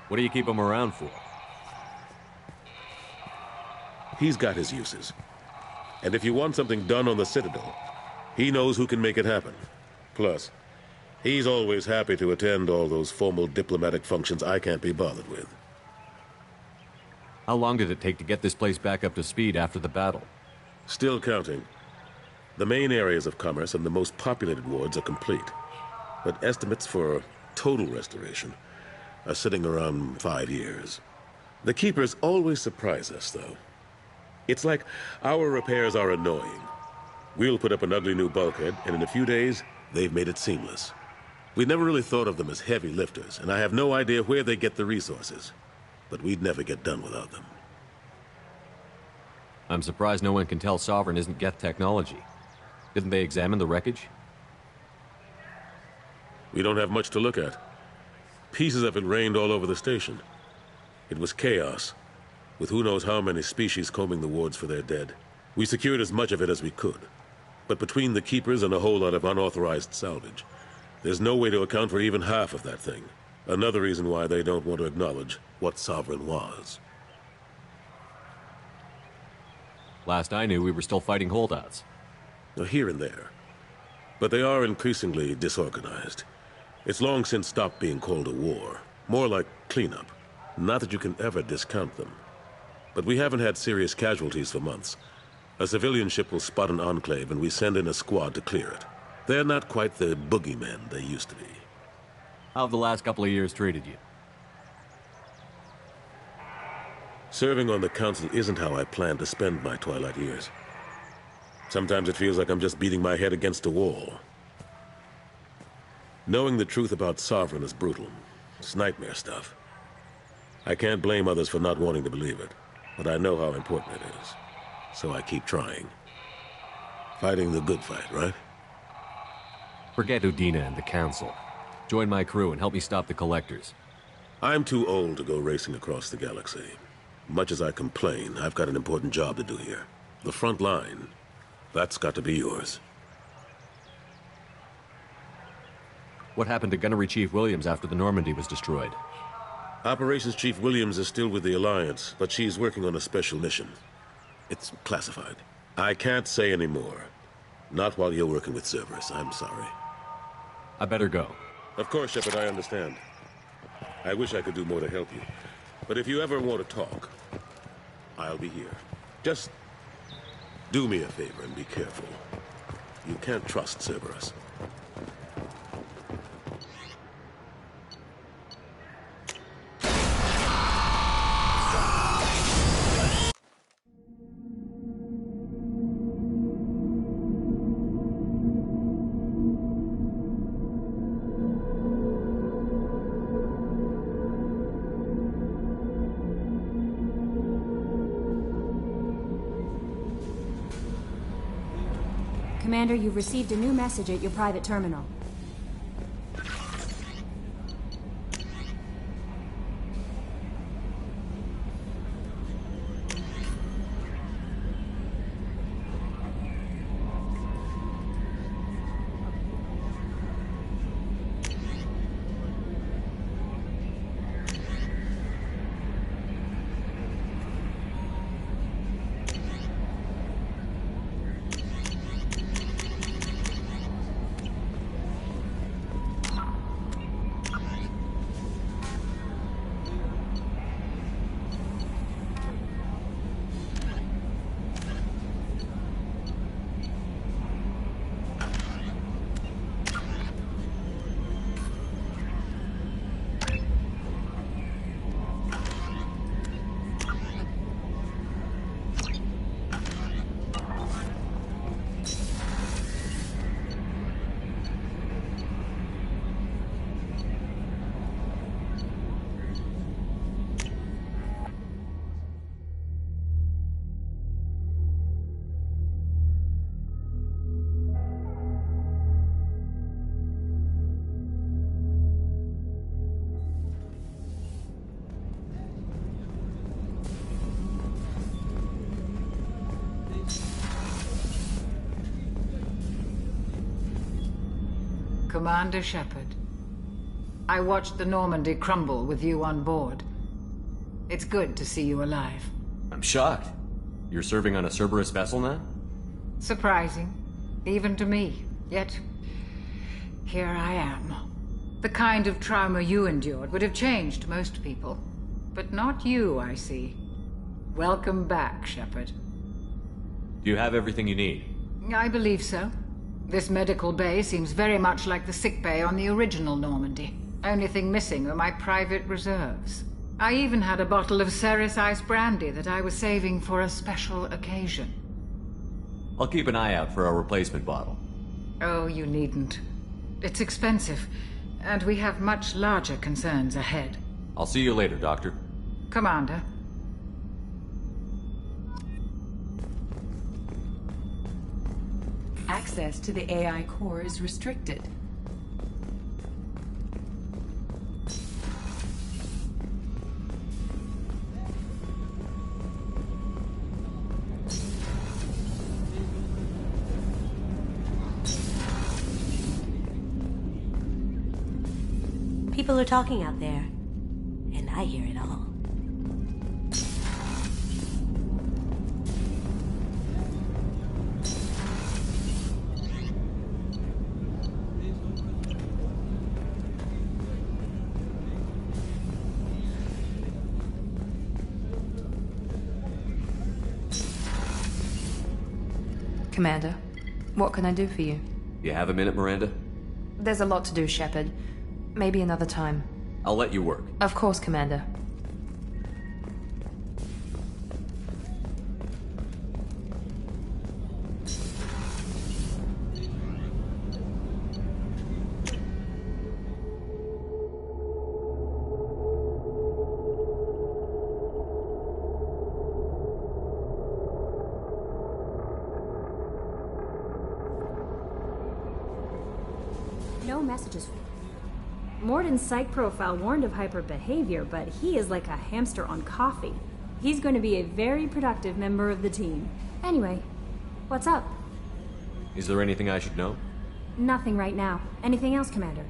What do you keep him around for? He's got his uses. And if you want something done on the Citadel, he knows who can make it happen. Plus, he's always happy to attend all those formal diplomatic functions I can't be bothered with. How long did it take to get this place back up to speed after the battle? Still counting. The main areas of commerce and the most populated wards are complete. But estimates for total restoration are sitting around 5 years. The Keepers always surprise us, though. It's like our repairs are annoying. We'll put up an ugly new bulkhead, and in a few days, they've made it seamless. We never really thought of them as heavy lifters, and I have no idea where they get the resources. But we'd never get done without them. I'm surprised no one can tell Sovereign isn't Geth technology. Didn't they examine the wreckage? We don't have much to look at. Pieces of it rained all over the station. It was chaos, with who knows how many species combing the wards for their dead. We secured as much of it as we could. But between the keepers and a whole lot of unauthorized salvage, there's no way to account for even half of that thing. Another reason why they don't want to acknowledge what Sovereign was. Last I knew, we were still fighting holdouts. Here and there. But they are increasingly disorganized. It's long since stopped being called a war. More like cleanup. Not that you can ever discount them. But we haven't had serious casualties for months. A civilian ship will spot an enclave and we send in a squad to clear it. They're not quite the boogeymen they used to be. How have the last couple of years treated you? Serving on the council isn't how I plan to spend my twilight years. Sometimes it feels like I'm just beating my head against a wall. Knowing the truth about Sovereign is brutal. It's nightmare stuff. I can't blame others for not wanting to believe it, but I know how important it is. So I keep trying. Fighting the good fight, right? Forget Udina and the Council. Join my crew and help me stop the Collectors. I'm too old to go racing across the galaxy. Much as I complain, I've got an important job to do here. The front line. That's got to be yours. What happened to Gunnery Chief Williams after the Normandy was destroyed? Operations Chief Williams is still with the Alliance, but she's working on a special mission. It's classified. I can't say any more. Not while you're working with Cerberus, I'm sorry. I better go. Of course, Shepard, I understand. I wish I could do more to help you. But if you ever want to talk, I'll be here. Just do me a favor and be careful. You can't trust Cerberus. Commander, you've received a new message at your private terminal. Commander Shepard, I watched the Normandy crumble with you on board. It's good to see you alive. I'm shocked. You're serving on a Cerberus vessel now? Surprising, even to me. Yet, here I am. The kind of trauma you endured would have changed most people. But not you, I see. Welcome back, Shepard. Do you have everything you need? I believe so. This medical bay seems very much like the sick bay on the original Normandy. Only thing missing are my private reserves. I even had a bottle of Ceres Ice brandy that I was saving for a special occasion. I'll keep an eye out for a replacement bottle. Oh, you needn't. It's expensive, and we have much larger concerns ahead. I'll see you later, Doctor. Commander. Access to the AI core is restricted. People are talking out there, and I hear it all. Commander, what can I do for you? You have a minute, Miranda? There's a lot to do, Shepard. Maybe another time. I'll let you work. Of course, Commander. No messages. Morden's psych profile warned of hyper behavior, but he is like a hamster on coffee. He's going to be a very productive member of the team. Anyway, what's up? Is there anything I should know? Nothing right now. Anything else, Commander?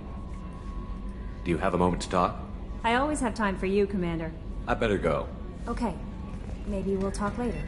Do you have a moment to talk? I always have time for you, Commander. I better go. Okay. Maybe we'll talk later.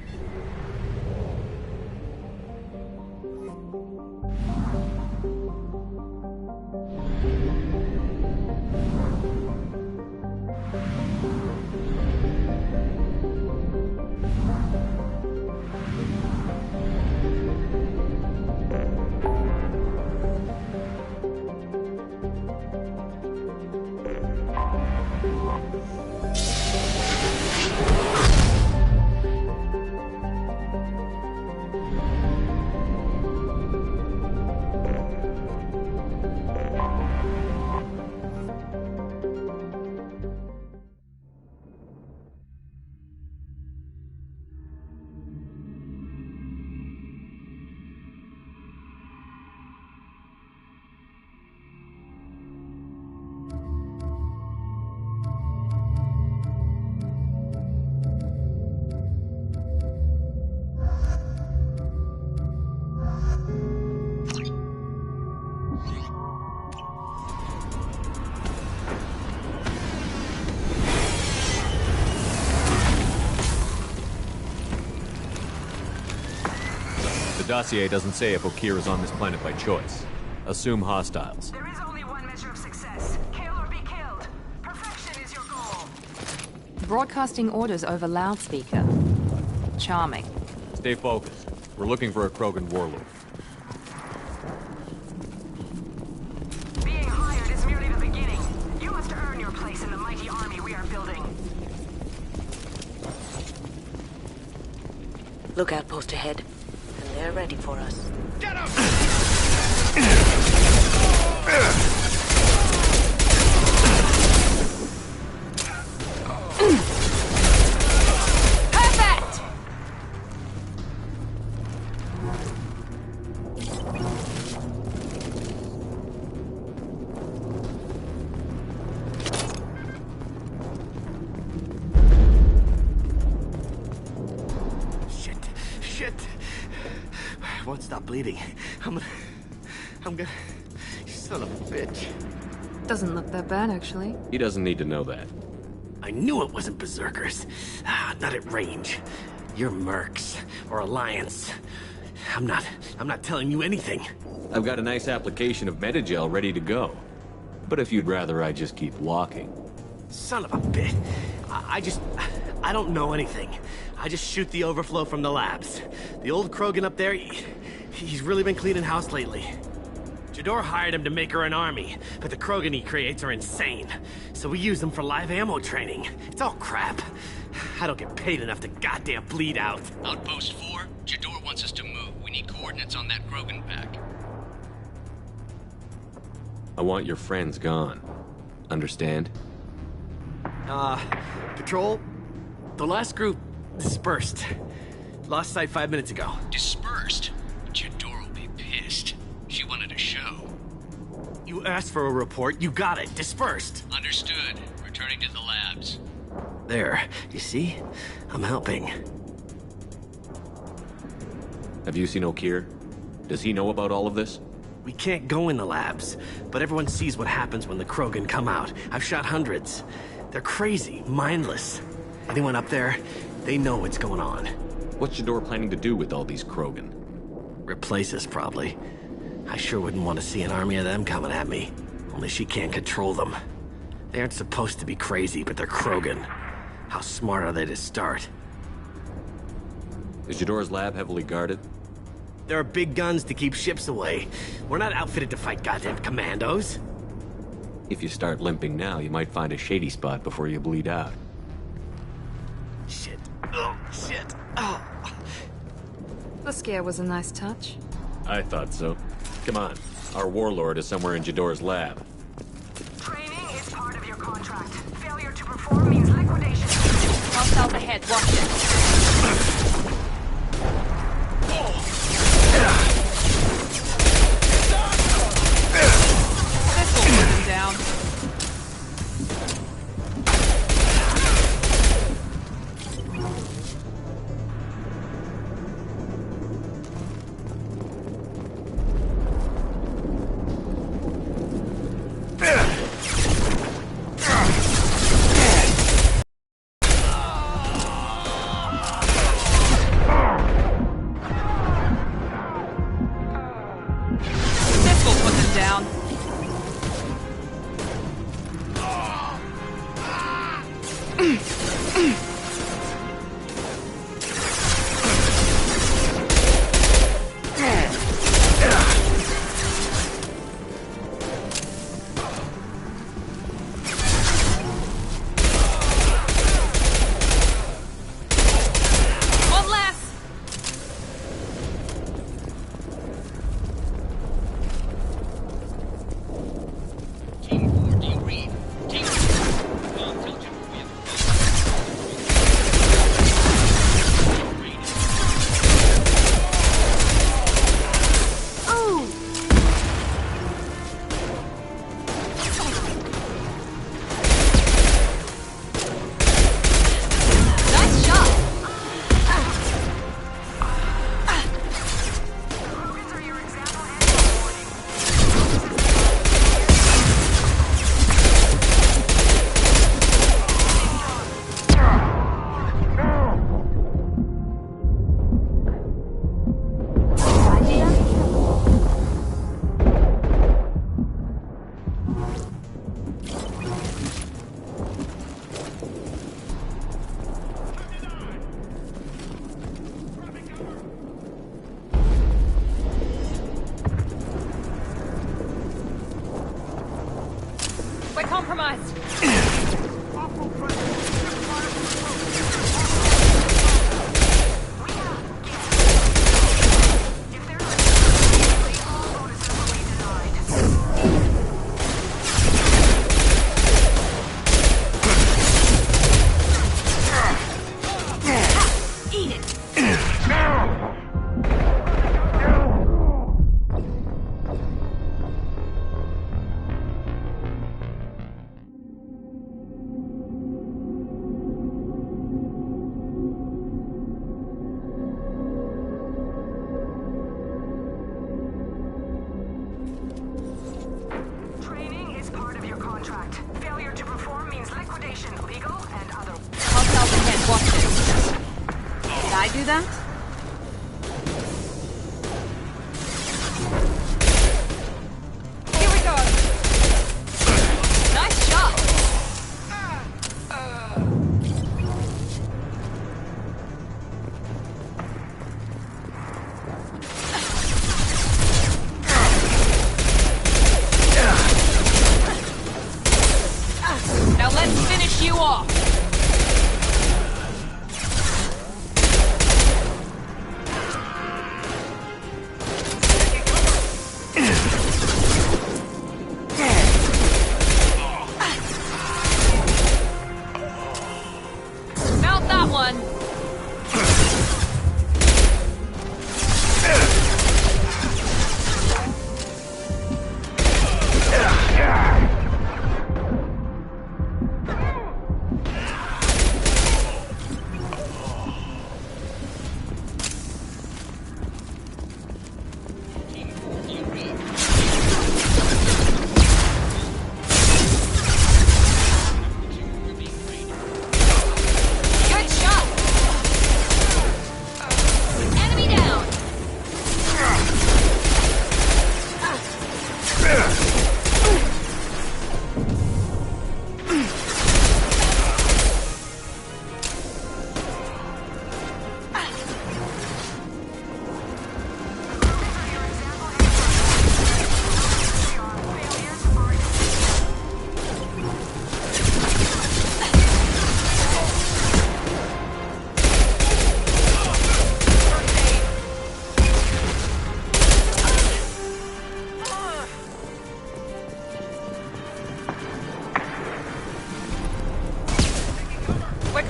The dossier doesn't say if Okir is on this planet by choice. Assume hostiles. There is only one measure of success. Kill or be killed. Perfection is your goal. Broadcasting orders over loudspeaker. Charming. Stay focused. We're looking for a Krogan warlord. Being hired is merely the beginning. You must earn your place in the mighty army we are building. Lookout post ahead, and they're ready for us. Get him! Perfect! Shit. I won't stop bleeding. I'm gonna... You son of a bitch. Doesn't look that bad, actually. He doesn't need to know that. I knew it wasn't berserkers. Not at range. You're mercs or Alliance. I'm not telling you anything. I've got a nice application of Metagel ready to go. But if you'd rather I just keep walking. Son of a bitch. I don't know anything. I just shoot the overflow from the labs. The old Krogan up there, he's really been cleaning house lately. Jador hired him to make her an army, but the Krogan he creates are insane. So we use them for live ammo training. It's all crap. I don't get paid enough to goddamn bleed out. Outpost 4, Jador wants us to move. We need coordinates on that Krogan pack. I want your friends gone. Understand? Patrol, the last group dispersed. Lost sight 5 minutes ago. Dispersed? Jador will be pissed. She wanted a show. You asked for a report, you got it. Dispersed. Understood. Returning to the labs. There, you see? I'm helping. Have you seen Okir? Does he know about all of this? We can't go in the labs, but everyone sees what happens when the Krogan come out. I've shot hundreds. They're crazy, mindless. Anyone up there, they know what's going on. What's Jador planning to do with all these Krogan? Replace us, probably. I sure wouldn't want to see an army of them coming at me. Only she can't control them. They aren't supposed to be crazy, but they're Krogan. How smart are they to start? Is Jador's lab heavily guarded? There are big guns to keep ships away. We're not outfitted to fight goddamn commandos. If you start limping now, you might find a shady spot before you bleed out. Shit. Oh, shit. Oh. The scare was a nice touch. I thought so. Come on. Our warlord is somewhere in Jador's lab. Training is part of your contract. Failure to perform means liquidation. Hostiles ahead, watch it. This will put him down.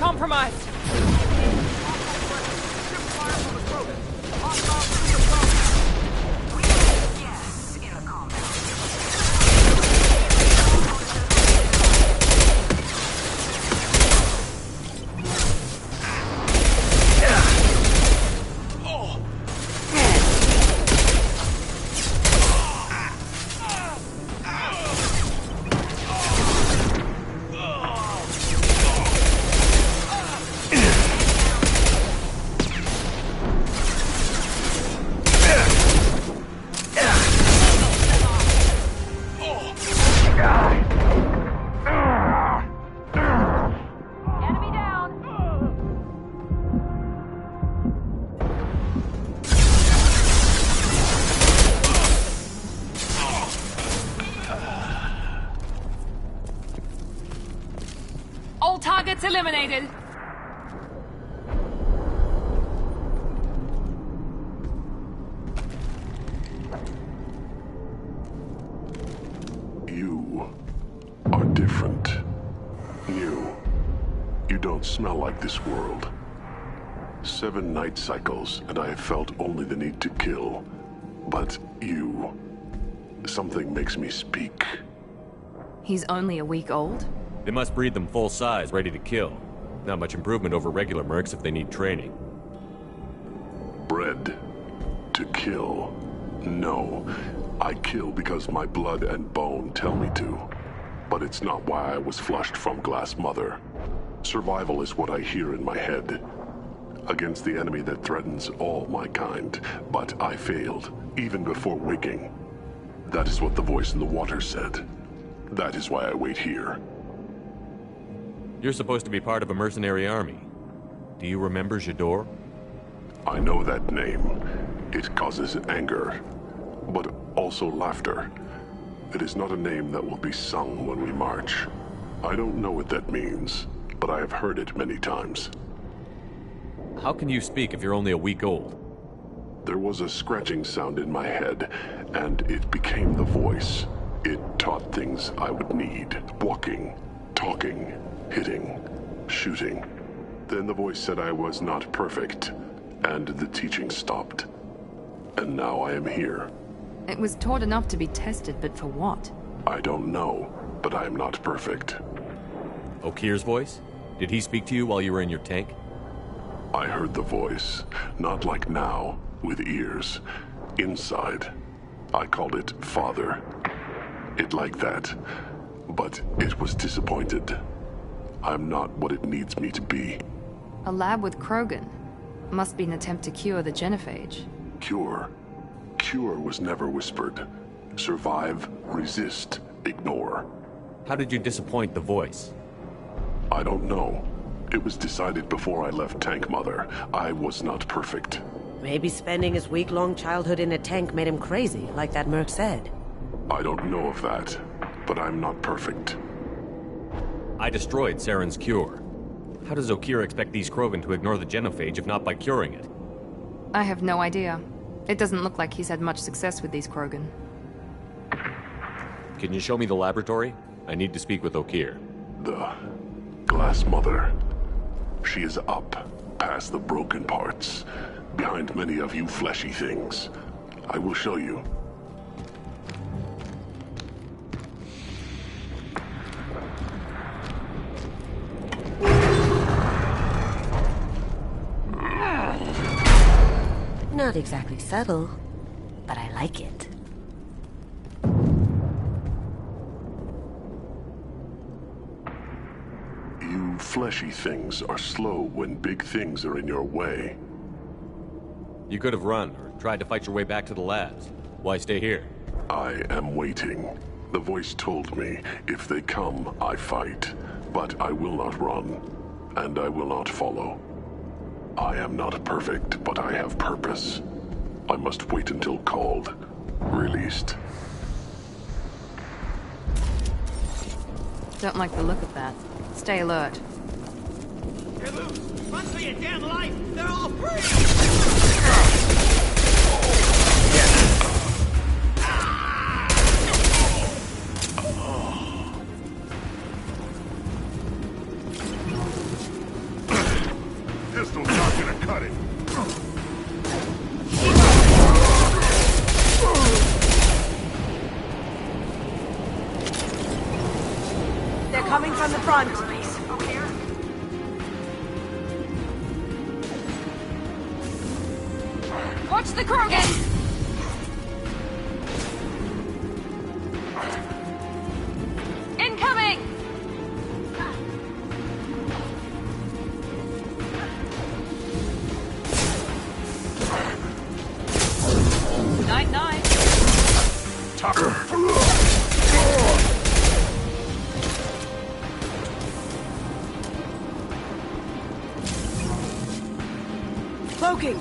compromised. All targets eliminated. You are different. New. You don't smell like this world. 7 night cycles, and I have felt only the need to kill. But you... something makes me speak. He's only a week old? They must breed them full size, ready to kill. Not much improvement over regular mercs if they need training. Bred to kill. No. I kill because my blood and bone tell me to. But it's not why I was flushed from Glass Mother. Survival is what I hear in my head. Against the enemy that threatens all my kind. But I failed, even before waking. That is what the voice in the water said. That is why I wait here. You're supposed to be part of a mercenary army. Do you remember Jador? I know that name. It causes anger, but also laughter. It is not a name that will be sung when we march. I don't know what that means, but I have heard it many times. How can you speak if you're only a week old? There was a scratching sound in my head, and it became the voice. It taught things I would need. Walking, talking, hitting, shooting. Then the voice said I was not perfect, and the teaching stopped. And now I am here. It was taught enough to be tested, but for what? I don't know, but I am not perfect. Okir's voice? Did he speak to you while you were in your tank? I heard the voice, not like now, with ears. Inside. I called it Father. It like that, but it was disappointed. I'm not what it needs me to be. A lab with Krogan. Must be an attempt to cure the genophage. Cure? Cure was never whispered. Survive, resist, ignore. How did you disappoint the voice? I don't know. It was decided before I left Tank Mother. I was not perfect. Maybe spending his week-long childhood in a tank made him crazy, like that merc said. I don't know of that, but I'm not perfect. I destroyed Saren's cure. How does Okir expect these Krogan to ignore the genophage if not by curing it? I have no idea. It doesn't look like he's had much success with these Krogan. Can you show me the laboratory? I need to speak with Okir. The Glass Mother. She is up, past the broken parts, behind many of you fleshy things. I will show you. Not exactly subtle, but I like it. You fleshy things are slow when big things are in your way. You could have run, or tried to fight your way back to the labs. Why stay here? I am waiting. The voice told me, if they come, I fight. But I will not run, and I will not follow. I am not perfect, but I have purpose. I must wait until called, released. Don't like the look of that. Stay alert. They're loose! Run for your damn life! They're all free! from the front. Watch the Krogan! Incoming! Night-night. Tucker. Cloaking!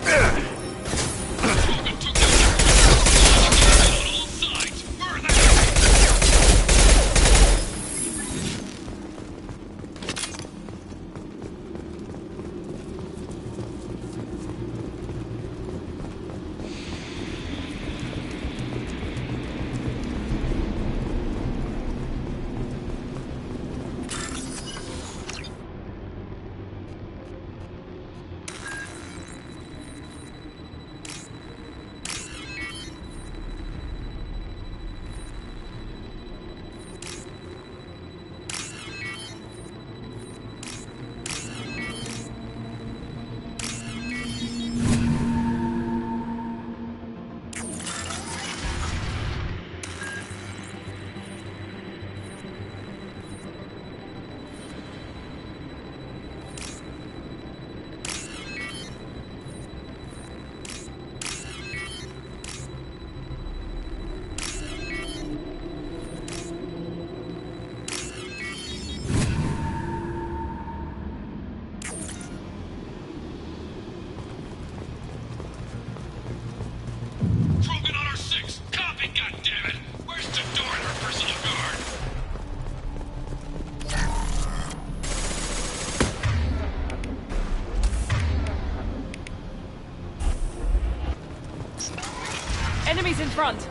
Enemies in front!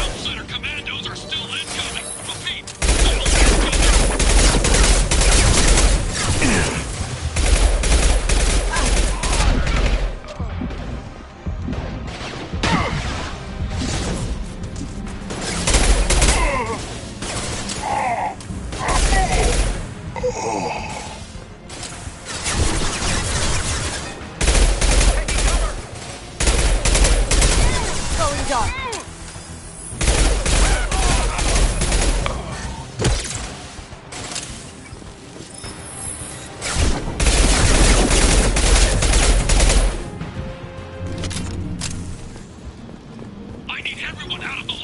Outsider commandos are still incoming. Repeat,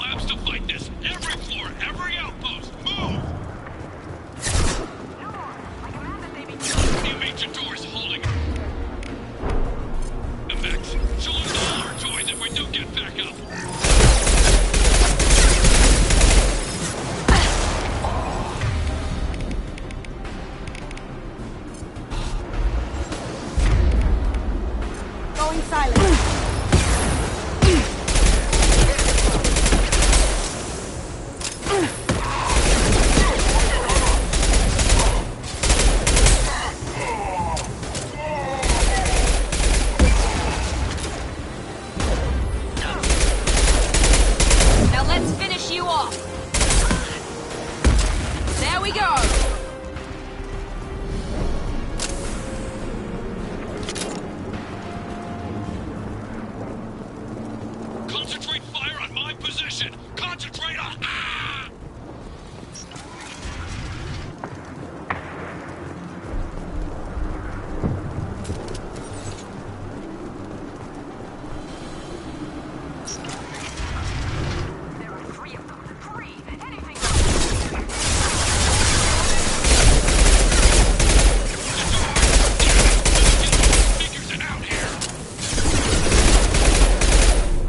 labs to fight this. Every floor, every outpost, move! The major door's holding her. Effects. She'll lose all her toys if we don't get back up. Going silent. Now let's finish you off. There we go. Concentrate fire on my position! Concentrate on... Ah!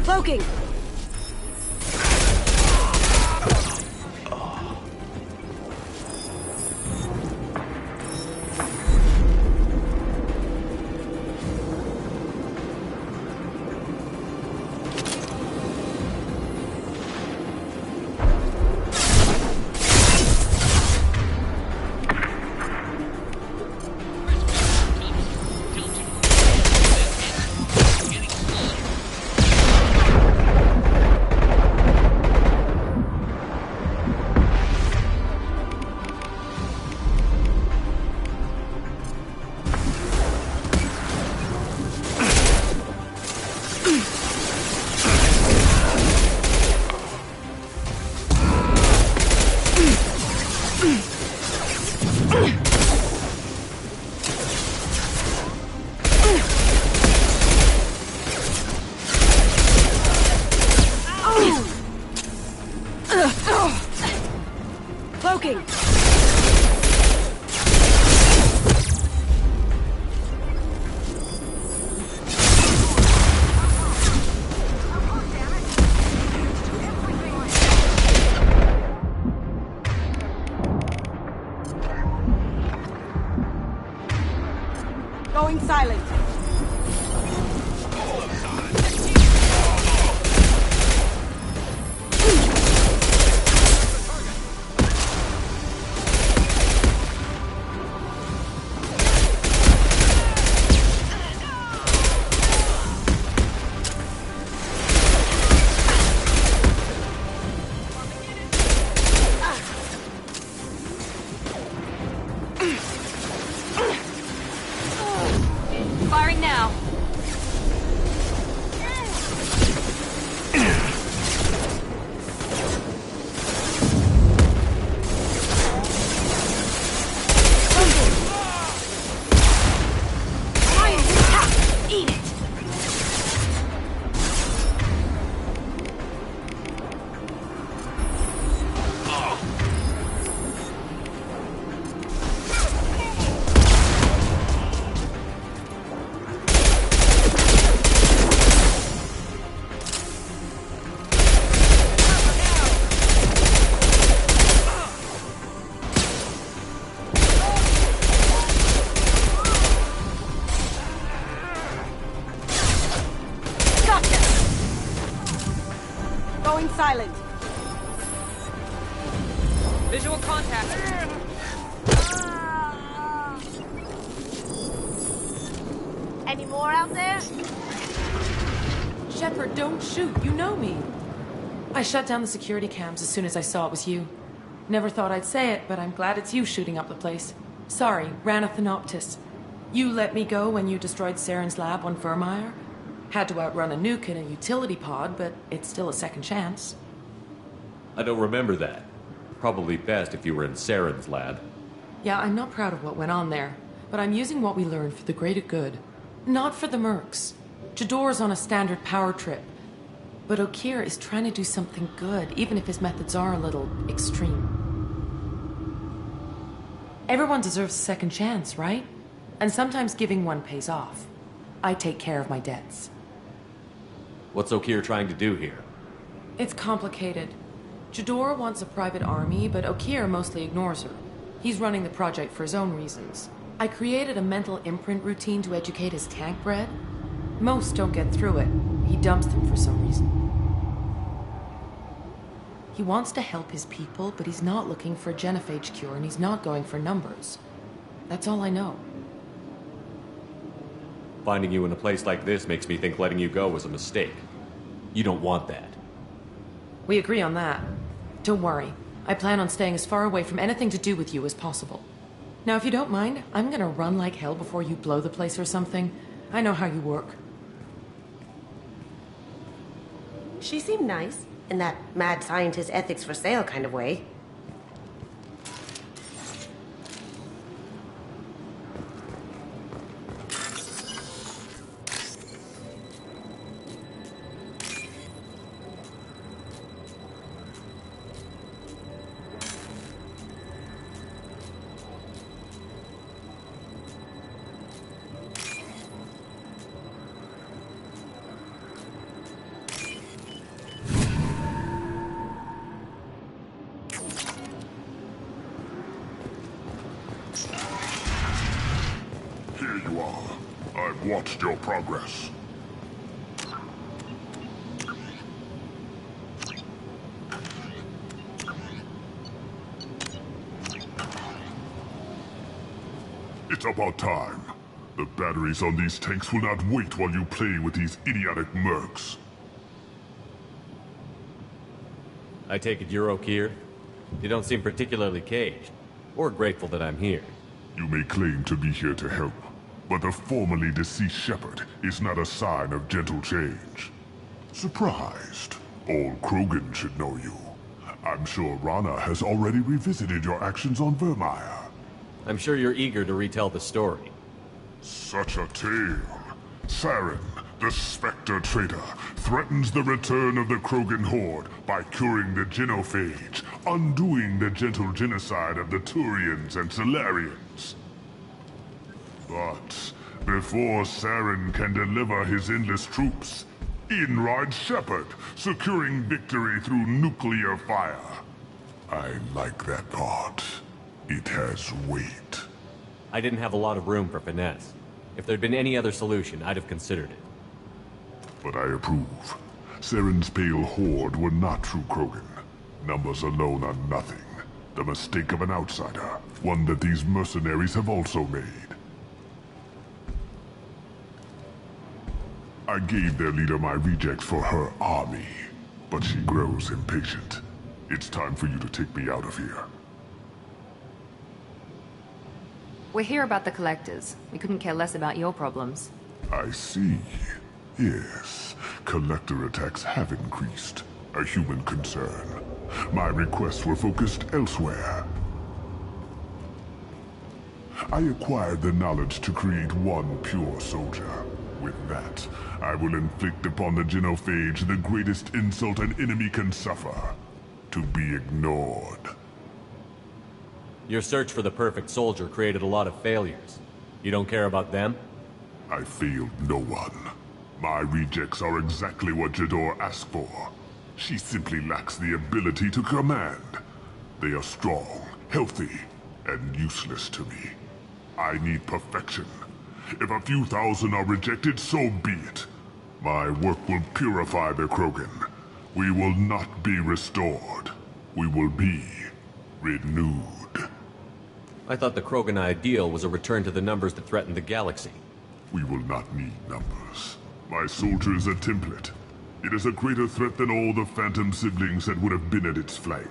Cloaking! Cloaking! Going silent. Firing now. Eat it. Going silent. Visual contact. Any more out there? Shepard, don't shoot. You know me. I shut down the security cams as soon as I saw it was you. Never thought I'd say it, but I'm glad it's you shooting up the place. Sorry, ran a Thanoptis. You let me go when you destroyed Saren's lab on Vermeer. Had to outrun a nuke in a utility pod, but it's still a second chance. I don't remember that. Probably best if you were in Saren's lab. Yeah, I'm not proud of what went on there, but I'm using what we learned for the greater good. Not for the mercs. Jador's on a standard power trip. But Okir is trying to do something good, even if his methods are a little extreme. Everyone deserves a second chance, right? And sometimes giving one pays off. I take care of my debts. What's Okir trying to do here? It's complicated. Jador wants a private army, but Okir mostly ignores her. He's running the project for his own reasons. I created a mental imprint routine to educate his tank bred. Most don't get through it. He dumps them for some reason. He wants to help his people, but he's not looking for a genophage cure, and he's not going for numbers. That's all I know. Finding you in a place like this makes me think letting you go was a mistake. You don't want that. We agree on that. Don't worry. I plan on staying as far away from anything to do with you as possible. Now, if you don't mind, I'm gonna run like hell before you blow the place or something. I know how you work. She seemed nice, in that mad scientist ethics for sale kind of way. Watched your progress. It's about time. The batteries on these tanks will not wait while you play with these idiotic mercs. I take it you're Okir? You don't seem particularly caged, or grateful that I'm here. You may claim to be here to help, but the formerly deceased shepherd is not a sign of gentle change. Surprised? Old Krogan should know you. I'm sure Rana has already revisited your actions on Vermeer. I'm sure you're eager to retell the story. Such a tale. Saren, the Spectre traitor, threatens the return of the Krogan horde by curing the genophage, undoing the gentle genocide of the Turians and Solarians. But before Saren can deliver his endless troops, in rides Shepard, securing victory through nuclear fire. I like that part. It has weight. I didn't have a lot of room for finesse. If there'd been any other solution, I'd have considered it. But I approve. Saren's pale horde were not true Krogan. Numbers alone are nothing. The mistake of an outsider, one that these mercenaries have also made. I gave their leader my rejects for her army, but she grows impatient. It's time for you to take me out of here. We're here about the collectors. We couldn't care less about your problems. I see. Yes, collector attacks have increased. A human concern. My requests were focused elsewhere. I acquired the knowledge to create one pure soldier. With that, I will inflict upon the genophage the greatest insult an enemy can suffer. To be ignored. Your search for the perfect soldier created a lot of failures. You don't care about them? I failed no one. My rejects are exactly what Jador asked for. She simply lacks the ability to command. They are strong, healthy, and useless to me. I need perfection. If a few thousand are rejected, so be it. My work will purify the Krogan. We will not be restored. We will be renewed. I thought the Krogan ideal was a return to the numbers that threatened the galaxy. We will not need numbers. My soldier is a template. It is a greater threat than all the Phantom siblings that would have been at its flank.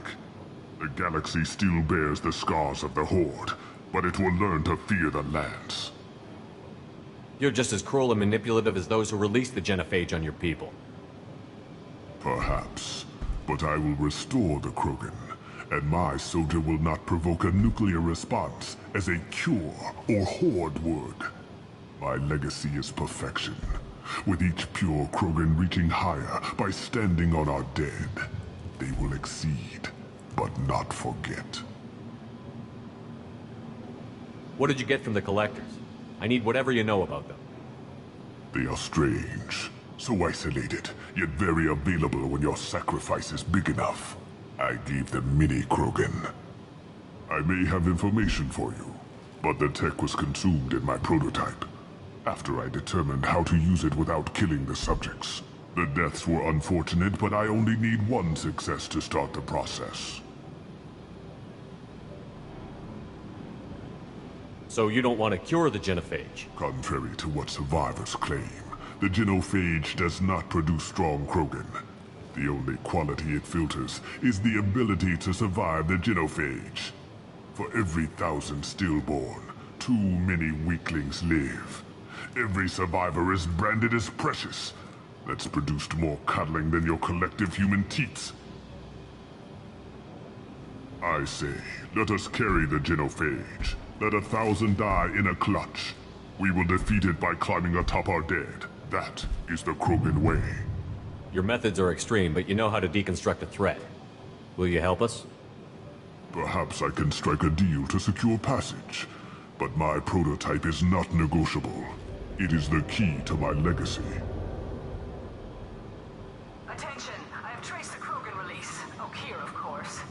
The galaxy still bears the scars of the Horde, but it will learn to fear the Lance. You're just as cruel and manipulative as those who released the genophage on your people. Perhaps, but I will restore the Krogan, and my soldier will not provoke a nuclear response as a cure or Horde would. My legacy is perfection. with each pure Krogan reaching higher by standing on our dead. They will exceed, but not forget. What did you get from the Collectors? I need whatever you know about them. They are strange, so isolated, yet very available when your sacrifice is big enough. I gave them mini Krogan. I may have information for you, but the tech was consumed in my prototype. After I determined how to use it without killing the subjects. The deaths were unfortunate, but I only need one success to start the process. So you don't want to cure the genophage? Contrary to what survivors claim, the genophage does not produce strong Krogan. The only quality it filters is the ability to survive the genophage. For every 1,000 stillborn, too many weaklings live. Every survivor is branded as precious. That's produced more cuddling than your collective human teats. I say, let us carry the genophage. Let 1,000 die in a clutch. We will defeat it by climbing atop our dead. That is the Krogan way. Your methods are extreme, but you know how to deconstruct a threat. Will you help us? Perhaps I can strike a deal to secure passage. But my prototype is not negotiable. It is the key to my legacy. Attention! I have traced the Krogan release. Okeer, of course.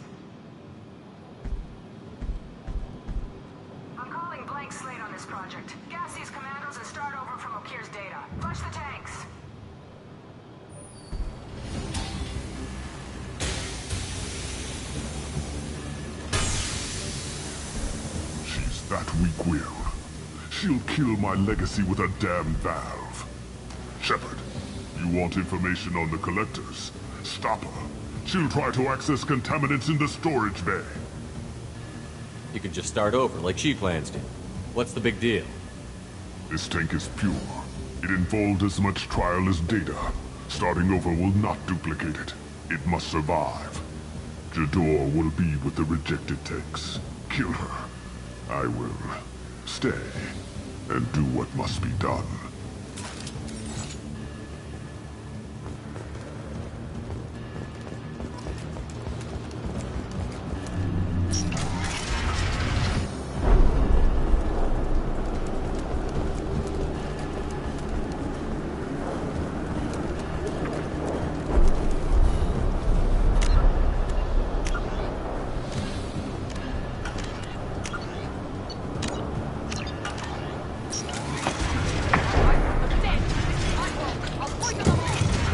I'm calling blank slate on this project. Gas these commandos and start over from Okeer's data. Flush the tanks! She's that weak-willed. She'll kill my legacy with a damn valve. Shepard, you want information on the Collectors? Stop her. She'll try to access contaminants in the storage bay. You can just start over, like she plans to. What's the big deal? This tank is pure. It involved as much trial as data. Starting over will not duplicate it. It must survive. Jador will be with the rejected tanks. Kill her. I will stay and do what must be done.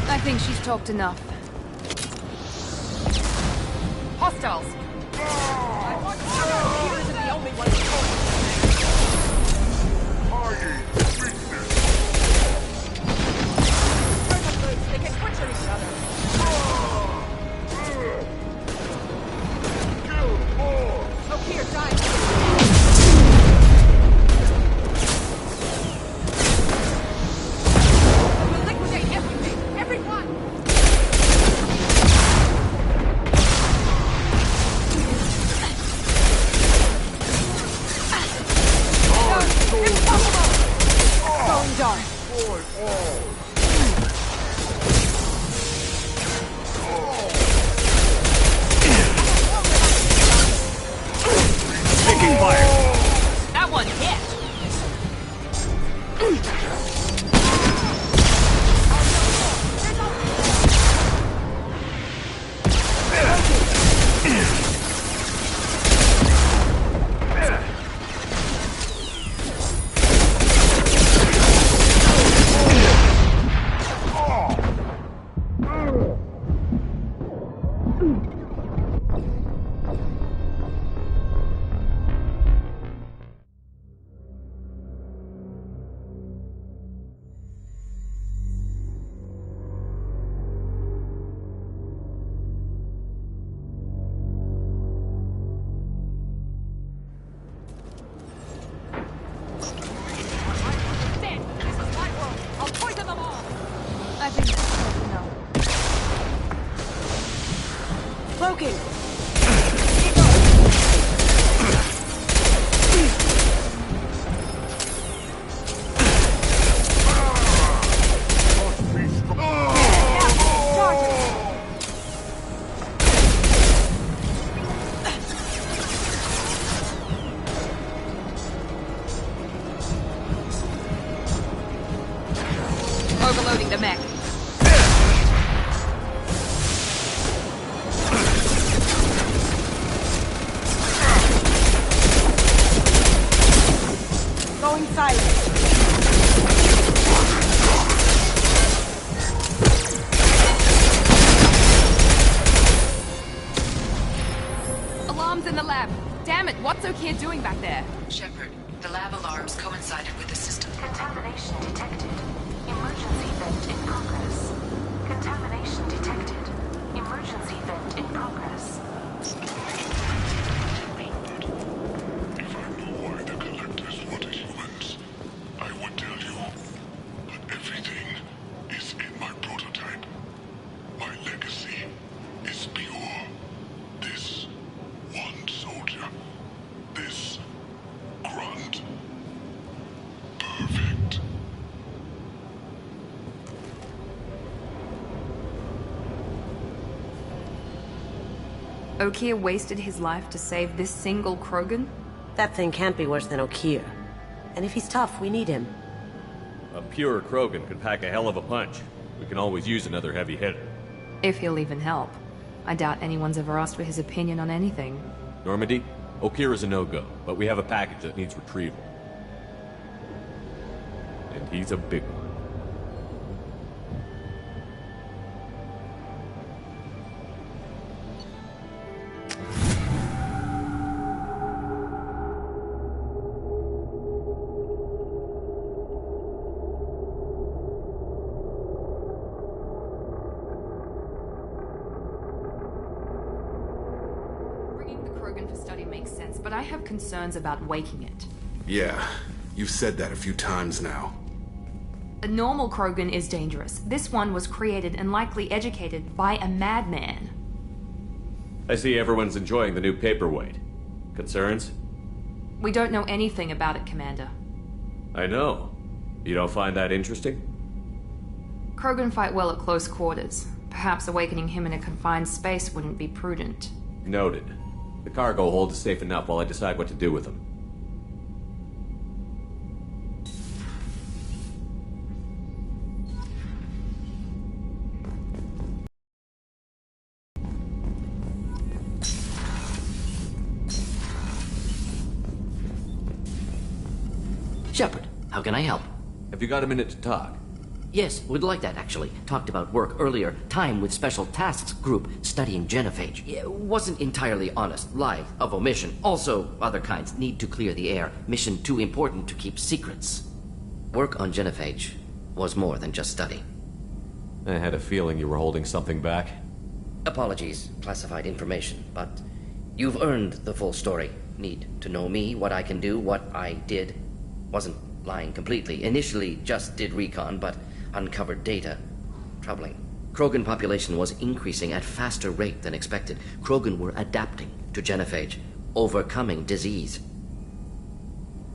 I think she's talked enough. Hostiles! Okeer isn't the only one They can switch on each other. Okeer died. We'll liquidate everything! Everyone! Impossible! Going dark. Taking fire! That one hit! I think she's talked enough. Cloaking! in the lab. Damn it, what's O'Keefe doing back there? Shepard, the lab alarms coincided with the system. Contamination detected. Emergency vent in progress. Contamination detected. Emergency vent in progress. If I knew why the collectors wanted humans, I would tell you. But everything is in my prototype. My legacy is pure. This one soldier. This grunt. Perfect. O'Keefe wasted his life to save this single Krogan? That thing can't be worse than O'Keefe. And if he's tough, we need him. A pure Krogan could pack a hell of a punch. We can always use another heavy hitter. If he'll even help. I doubt anyone's ever asked for his opinion on anything. Normandy, O'Keefe is a no-go, but we have a package that needs retrieval. And he's a big one. Bringing the Krogan for study makes sense, but I have concerns about waking it. Yeah, you've said that a few times now. A normal Krogan is dangerous. This one was created and likely educated by a madman. I see everyone's enjoying the new paperweight. Concerns? We don't know anything about it, Commander. I know. You don't find that interesting? Krogan fight well at close quarters. Perhaps awakening him in a confined space wouldn't be prudent. Noted. The cargo hold is safe enough while I decide what to do with them. Shepard, how can I help? Have you got a minute to talk? Yes, would like that, actually. Talked about work earlier. Time with Special Tasks Group studying genophage. Yeah, wasn't entirely honest. Lie of omission. Also, other kinds. Need to clear the air. Mission too important to keep secrets. Work on genophage was more than just study. I had a feeling you were holding something back. Apologies, classified information, but you've earned the full story. Need to know me, what I can do, what I did. Wasn't lying completely. Initially just did recon, but uncovered data. Troubling. Krogan population was increasing at faster rate than expected. Krogan were adapting to genophage, overcoming disease.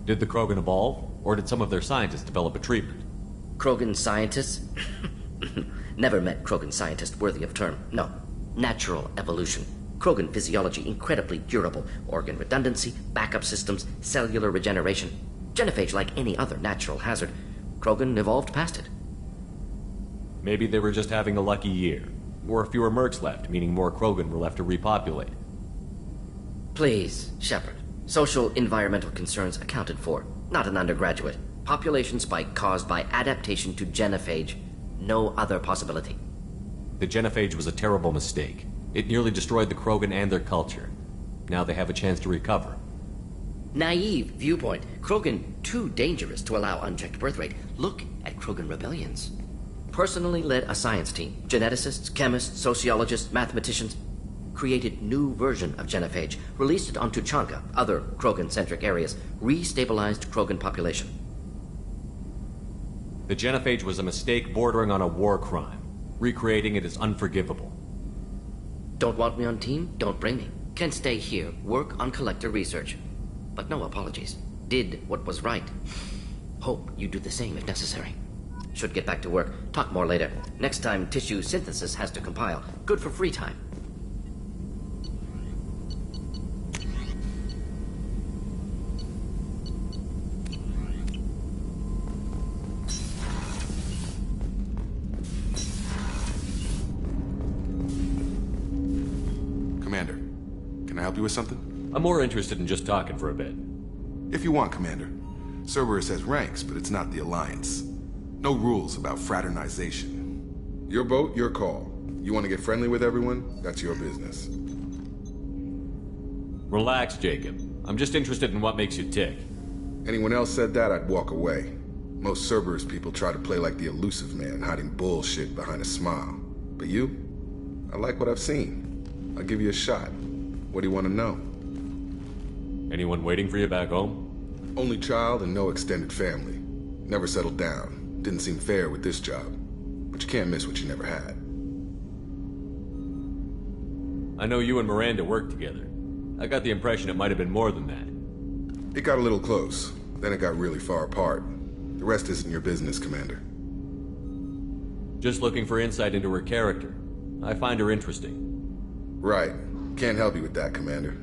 Did the Krogan evolve, or did some of their scientists develop a treatment? Krogan scientists? Never met Krogan scientist worthy of term. No. Natural evolution. Krogan physiology incredibly durable. Organ redundancy, backup systems, cellular regeneration. Genophage like any other natural hazard. Krogan evolved past it. Maybe they were just having a lucky year. Or fewer mercs left, meaning more Krogan were left to repopulate. Please, Shepard. Social environmental concerns accounted for. Not an undergraduate. Population spike caused by adaptation to genophage. No other possibility. The genophage was a terrible mistake. It nearly destroyed the Krogan and their culture. Now they have a chance to recover. Naive viewpoint. Krogan too dangerous to allow unchecked birth rate. Look at Krogan rebellions. Personally led a science team. Geneticists, chemists, sociologists, mathematicians. Created new version of genophage. Released it onto Chanka, other Krogan-centric areas. Restabilized Krogan population. The genophage was a mistake bordering on a war crime. Recreating it is unforgivable. Don't want me on team? Don't bring me. Can stay here, work on collector research. But no apologies. Did what was right. Hope you do the same if necessary. Should get back to work. Talk more later. Next time, tissue synthesis has to compile. Good for free time. Commander, can I help you with something? I'm more interested in just talking for a bit. If you want, Commander. Cerberus has ranks, but it's not the Alliance. No rules about fraternization. Your boat, your call. You want to get friendly with everyone? That's your business. Relax, Jacob. I'm just interested in what makes you tick. Anyone else said that, I'd walk away. Most Cerberus people try to play like the elusive man, hiding bullshit behind a smile. But you? I like what I've seen. I'll give you a shot. What do you want to know? Anyone waiting for you back home? Only child and no extended family. Never settled down. Didn't seem fair with this job. But you can't miss what you never had. I know you and Miranda worked together. I got the impression it might have been more than that. It got a little close. Then it got really far apart. The rest isn't your business, Commander. Just looking for insight into her character. I find her interesting. Right. Can't help you with that, Commander.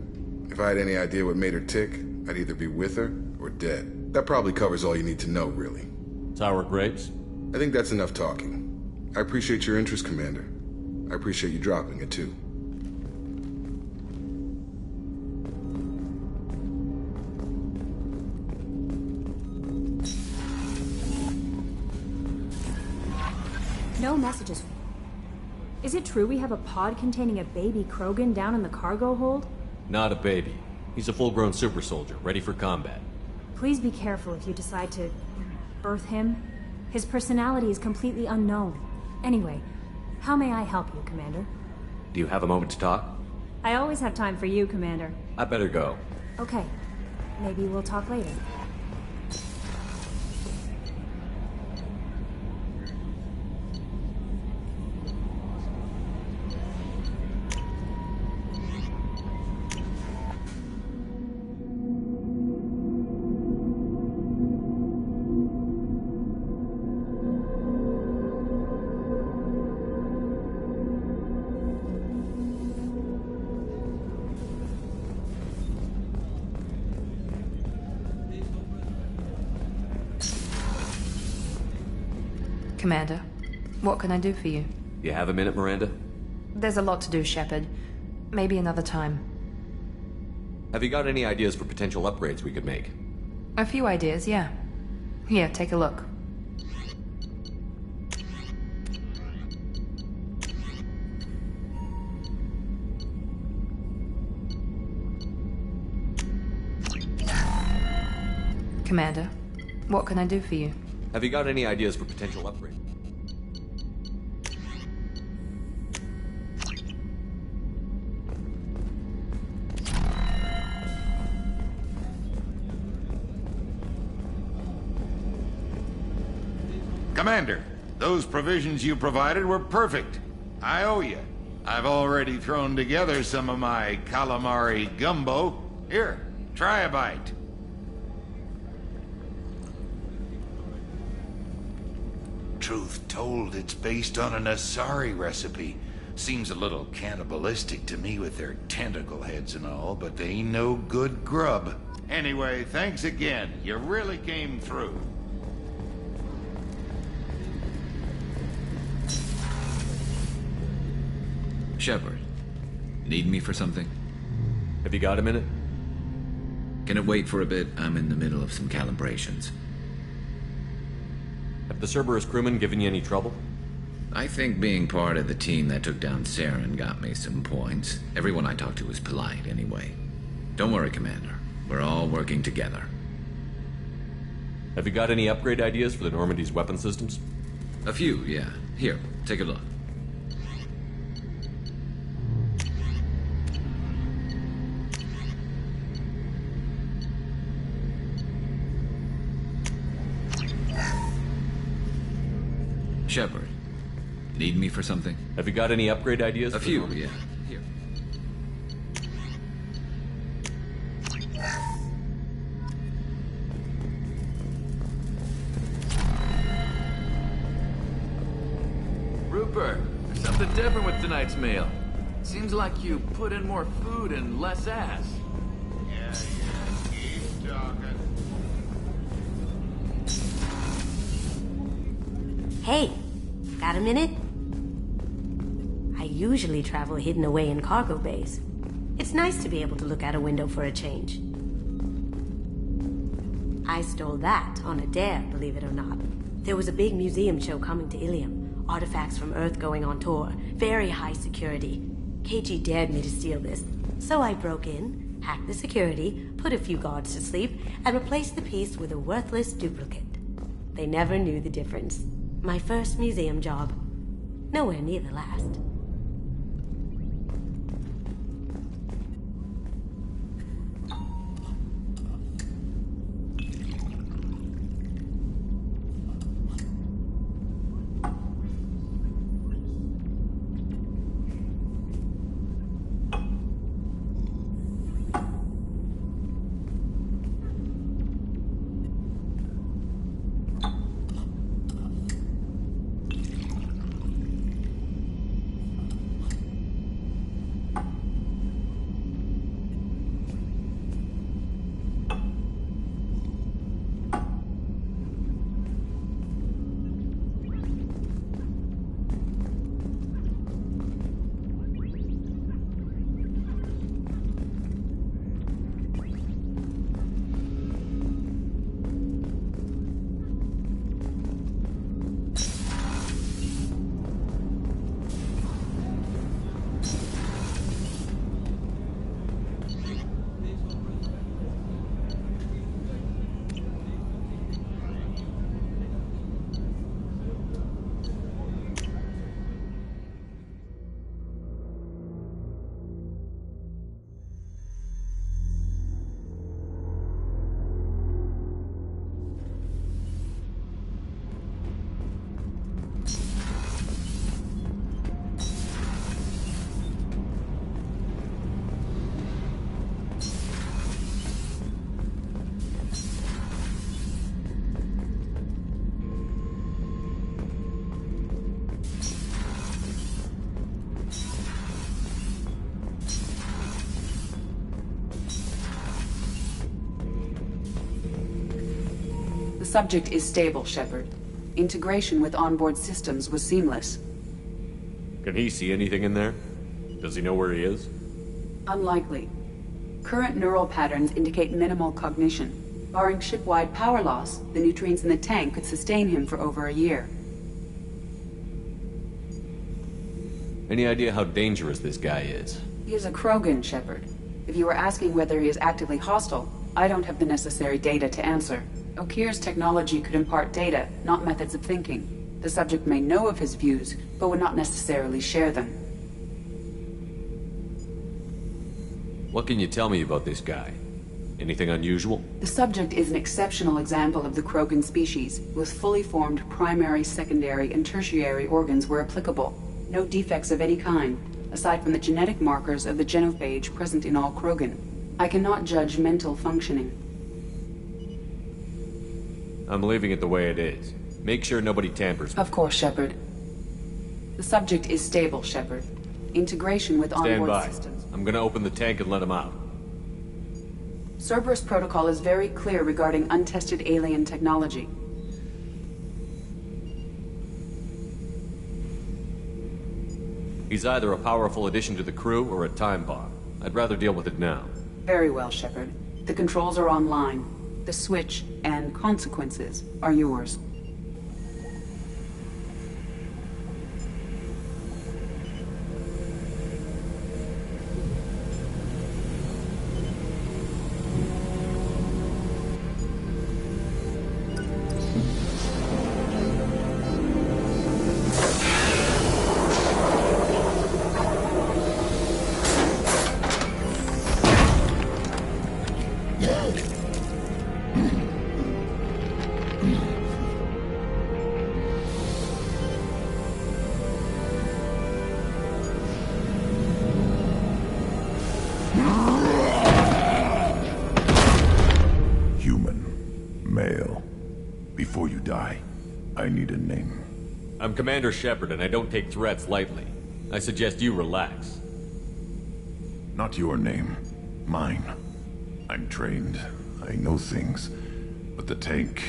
If I had any idea what made her tick, I'd either be with her or dead. That probably covers all you need to know, really. Sour grapes? I think that's enough talking. I appreciate your interest, Commander. I appreciate you dropping it, too. No messages. Is it true we have a pod containing a baby Krogan down in the cargo hold? Not a baby. He's a full-grown super soldier, ready for combat. Please be careful if you decide to birth him. His personality is completely unknown. Anyway, how may I help you, Commander? Do you have a moment to talk? I always have time for you, Commander. I better go. Okay. Maybe we'll talk later. Commander, what can I do for you? You have a minute, Miranda? There's a lot to do, Shepard. Maybe another time. Have you got any ideas for potential upgrades we could make? A few ideas, yeah. Here, take a look. Commander, what can I do for you? Have you got any ideas for potential upgrades? Commander, those provisions you provided were perfect. I owe you. I've already thrown together some of my calamari gumbo. Here, try a bite. Truth told, it's based on an Asari recipe. Seems a little cannibalistic to me with their tentacle heads and all, but they ain't no good grub. Anyway, thanks again. You really came through. Shepard, need me for something? Have you got a minute? Can it wait for a bit? I'm in the middle of some calibrations. Have the Cerberus crewmen given you any trouble? I think being part of the team that took down Saren got me some points. Everyone I talked to was polite anyway. Don't worry, Commander. We're all working together. Have you got any upgrade ideas for the Normandy's weapon systems? A few, yeah. Here, take a look. Shepard, need me for something? Have you got any upgrade ideas? A few, yeah. Here. Rupert, there's something different with tonight's meal. Seems like you put in more food and less ass. Yeah, keep talking. Hey, got a minute? I usually travel hidden away in cargo bays. It's nice to be able to look out a window for a change. I stole that on a dare, believe it or not. There was a big museum show coming to Ilium. Artifacts from Earth going on tour. Very high security. KG dared me to steal this, so I broke in, hack the security, put a few guards to sleep, and replace the piece with a worthless duplicate. They never knew the difference. My first museum job. Nowhere near the last. The subject is stable, Shepard. Integration with onboard systems was seamless. Can he see anything in there? Does he know where he is? Unlikely. Current neural patterns indicate minimal cognition. Barring ship-wide power loss, the nutrients in the tank could sustain him for over a year. Any idea how dangerous this guy is? He is a Krogan, Shepard. If you were asking whether he is actively hostile, I don't have the necessary data to answer. Okir's technology could impart data, not methods of thinking. The subject may know of his views, but would not necessarily share them. What can you tell me about this guy? Anything unusual? The subject is an exceptional example of the Krogan species, with fully formed primary, secondary, and tertiary organs where applicable. No defects of any kind, aside from the genetic markers of the genophage present in all Krogan. I cannot judge mental functioning. I'm leaving it the way it is. Make sure nobody tampers with it. Of course, Shepard. The subject is stable, Shepard. Integration with Stand onboard by. systems. I'm gonna open the tank and let him out. Cerberus protocol is very clear regarding untested alien technology. He's either a powerful addition to the crew or a time bomb. I'd rather deal with it now. Very well, Shepard. The controls are online. The switch and consequences are yours. Before you die, I need a name. I'm Commander Shepard, and I don't take threats lightly. I suggest you relax. Not your name. Mine. I'm trained. I know things. But the tank,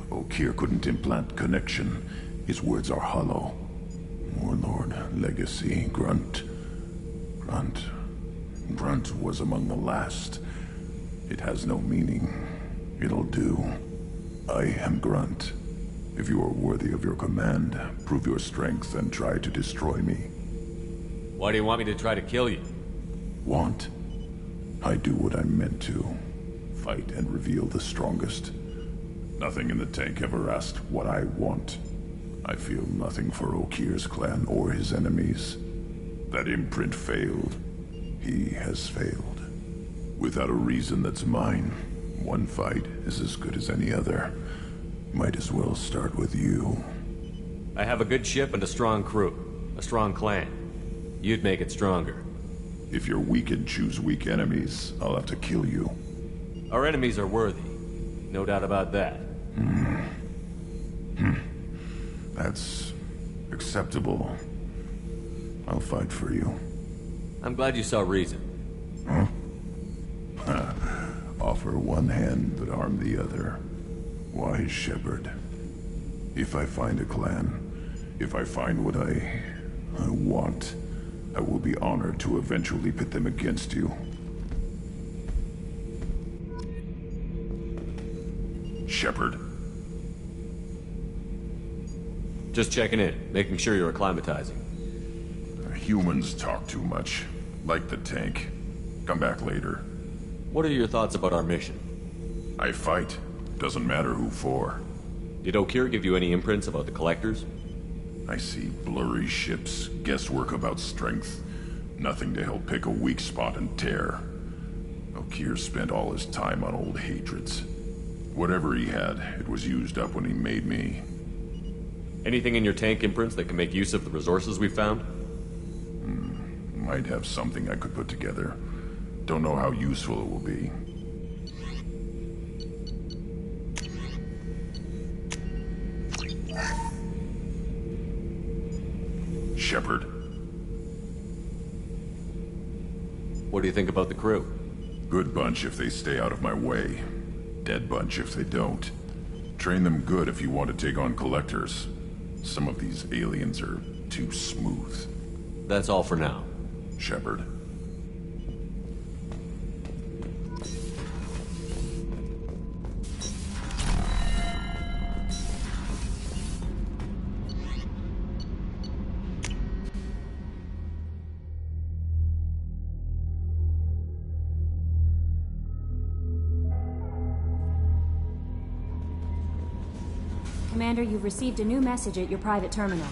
Okir couldn't implant connection. His words are hollow. Warlord, Legacy, Grunt. Grunt was among the last. It has no meaning. It'll do. I am Grunt. If you are worthy of your command, prove your strength and try to destroy me. Why do you want me to try to kill you? Want? I do what I'm meant to. Fight and reveal the strongest. Nothing in the tank ever asked what I want. I feel nothing for Okir's clan or his enemies. That imprint failed. He has failed. Without a reason that's mine, one fight is as good as any other. Might as well start with you. I have a good ship and a strong crew. A strong clan. You'd make it stronger. If you're weak and choose weak enemies, I'll have to kill you. Our enemies are worthy. No doubt about that. That's acceptable. I'll fight for you. I'm glad you saw reason. Huh? Offer one hand, but harm the other. Wise shepherd. If I find a clan, if I find what I want, I will be honored to eventually pit them against you. Shepherd. Just checking in, making sure you're acclimatizing. Humans talk too much. Like the tank. Come back later. What are your thoughts about our mission? I fight. Doesn't matter who for. Did Okir give you any imprints about the Collectors? I see blurry ships, guesswork about strength. Nothing to help pick a weak spot and tear. Okir spent all his time on old hatreds. Whatever he had, it was used up when he made me. Anything in your tank imprints that can make use of the resources we found? Might have something I could put together. Don't know how useful it will be. Shepherd. What do you think about the crew? Good bunch if they stay out of my way. Dead bunch if they don't. Train them good if you want to take on Collectors. Some of these aliens are too smooth. That's all for now. Shepherd. Commander, you've received a new message at your private terminal.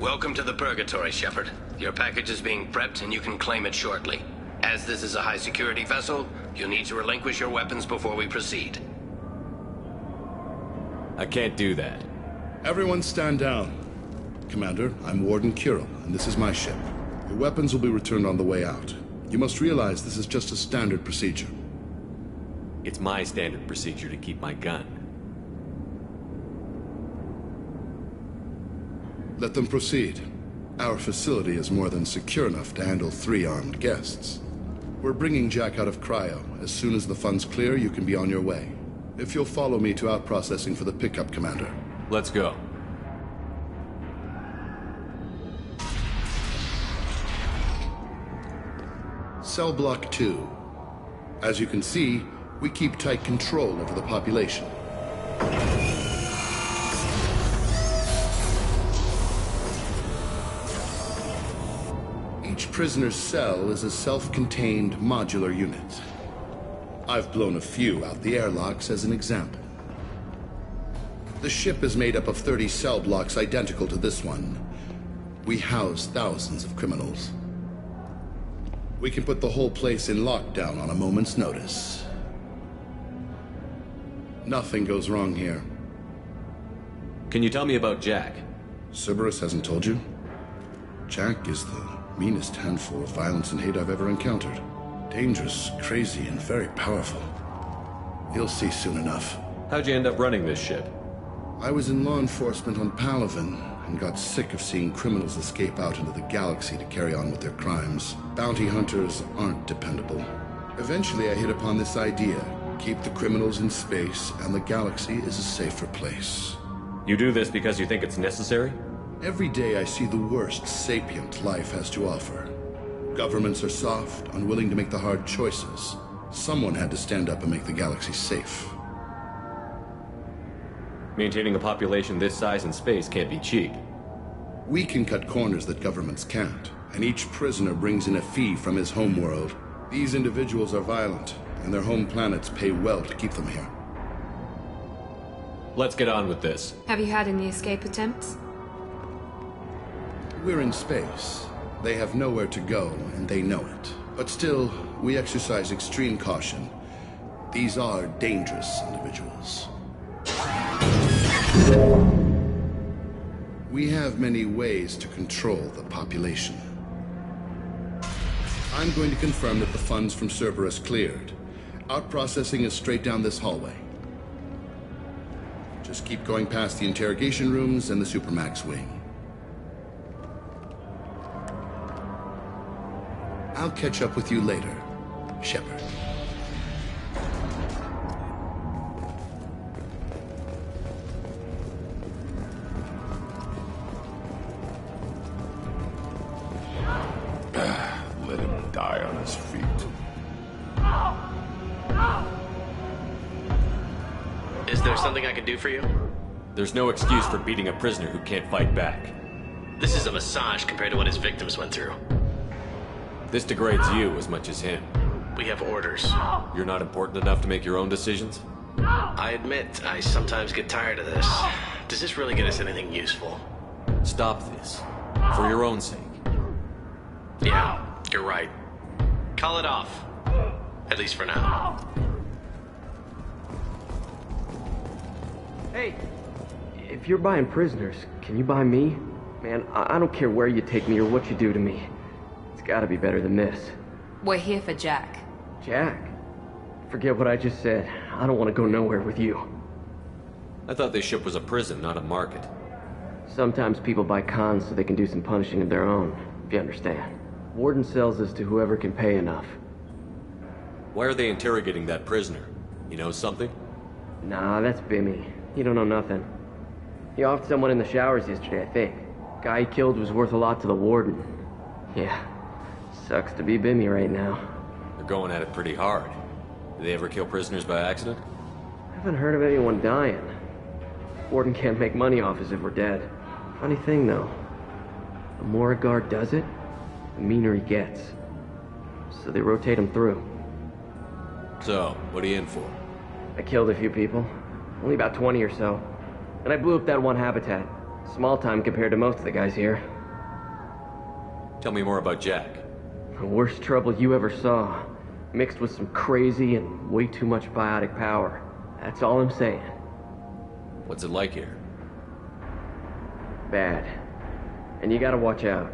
Welcome to the Purgatory, Shepard. Your package is being prepped and you can claim it shortly. As this is a high-security vessel, you'll need to relinquish your weapons before we proceed. I can't do that. Everyone stand down. Commander, I'm Warden Kirill, and this is my ship. Your weapons will be returned on the way out. You must realize this is just a standard procedure. It's my standard procedure to keep my gun. Let them proceed. Our facility is more than secure enough to handle 3 armed guests. We're bringing Jack out of cryo. As soon as the funds clear, you can be on your way. If you'll follow me to out-processing for the pickup, Commander. Let's go. Cell Block 2. As you can see, we keep tight control over the population. Each prisoner's cell is a self-contained modular unit. I've blown a few out the airlocks as an example. The ship is made up of 30 cell blocks identical to this one. We house thousands of criminals. We can put the whole place in lockdown on a moment's notice. Nothing goes wrong here. Can you tell me about Jack? Cerberus hasn't told you? Jack is the meanest handful of violence and hate I've ever encountered. Dangerous, crazy, and very powerful. You'll see soon enough. How'd you end up running this ship? I was in law enforcement on Paragon and got sick of seeing criminals escape out into the galaxy to carry on with their crimes. Bounty hunters aren't dependable. Eventually I hit upon this idea. Keep the criminals in space and the galaxy is a safer place. You do this because you think it's necessary? Every day I see the worst sapient life has to offer. Governments are soft, unwilling to make the hard choices. Someone had to stand up and make the galaxy safe. Maintaining a population this size in space can't be cheap. We can cut corners that governments can't, and each prisoner brings in a fee from his home world. These individuals are violent, and their home planets pay well to keep them here. Let's get on with this. Have you had any escape attempts? We're in space. They have nowhere to go, and they know it. But still, we exercise extreme caution. These are dangerous individuals. We have many ways to control the population. I'm going to confirm that the funds from Cerberus cleared. Out-processing is straight down this hallway. Just keep going past the interrogation rooms and the Supermax wing. I'll catch up with you later, Shepard. Let him die on his feet. Is there something I can do for you? There's no excuse for beating a prisoner who can't fight back. This is a massage compared to what his victims went through. This degrades you as much as him. We have orders. You're not important enough to make your own decisions? I admit, I sometimes get tired of this. Does this really get us anything useful? Stop this. For your own sake. Yeah, you're right. Call it off. At least for now. Hey, if you're buying prisoners, can you buy me? Man, I don't care where you take me or what you do to me. It's gotta be better than this. We're here for Jack. Jack? Forget what I just said. I don't want to go nowhere with you. I thought this ship was a prison, not a market. Sometimes people buy cons so they can do some punishing of their own, if you understand. Warden sells this to whoever can pay enough. Why are they interrogating that prisoner? You know something? Nah, that's Bimmy. He don't know nothing. He offed someone in the showers yesterday, I think. Guy he killed was worth a lot to the warden. Yeah, sucks to be Bimmy right now. They're going at it pretty hard. Do they ever kill prisoners by accident? I haven't heard of anyone dying. Warden can't make money off us if we're dead. Funny thing, though. The more a guard does it, the meaner he gets. So they rotate him through. So, what are you in for? I killed a few people. Only about 20 or so. And I blew up that one habitat. Small time compared to most of the guys here. Tell me more about Jack. The worst trouble you ever saw. Mixed with some crazy and way too much biotic power. That's all I'm saying. What's it like here? Bad. And you gotta watch out.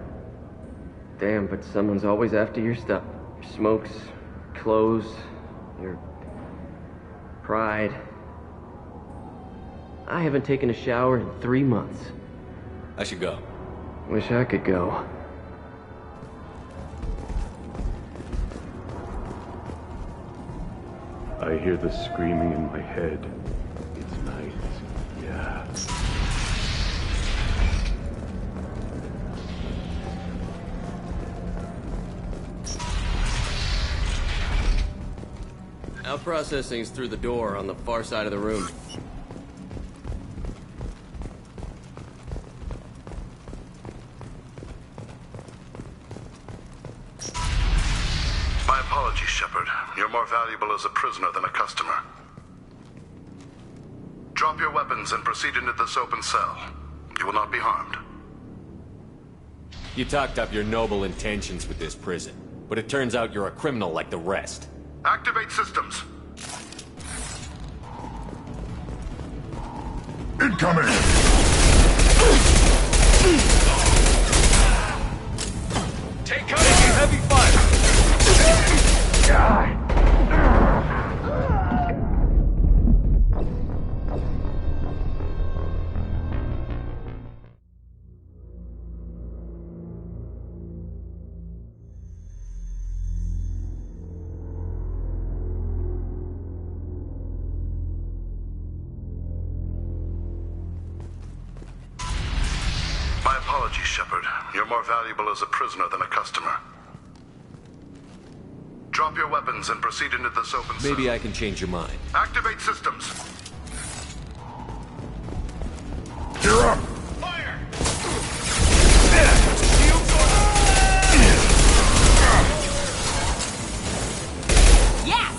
Damn, but someone's always after your stuff. Your smokes, clothes, your pride. I haven't taken a shower in 3 months. I should go. Wish I could go. I hear the screaming in my head. It's night. Yeah. Our processing's through the door on the far side of the room. My apologies, Shepard. You're more valuable as a prisoner than a customer. Drop your weapons and proceed into this open cell. You will not be harmed. You talked up your noble intentions with this prison, but it turns out you're a criminal like the rest. Activate systems. Incoming! Take cover! Taking heavy fire! My apologies, Shepard. You're more valuable as a prisoner than a customer. Drop your weapons and proceed into this open cell. Maybe I can change your mind. Activate systems. You're up! Yes!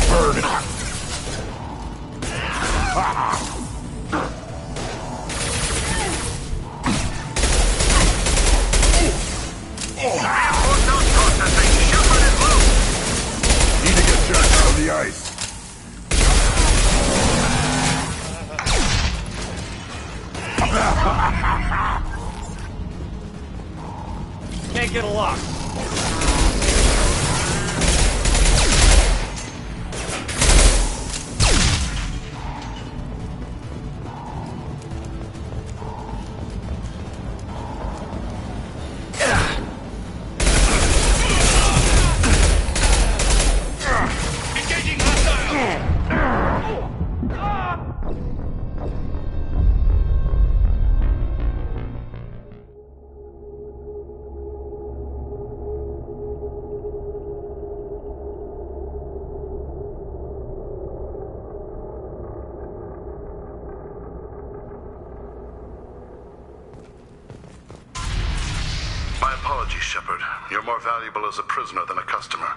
Burn it! Need to get Jack out of the ice. Can't get a lock. My apologies, Shepard. You're more valuable as a prisoner than a customer.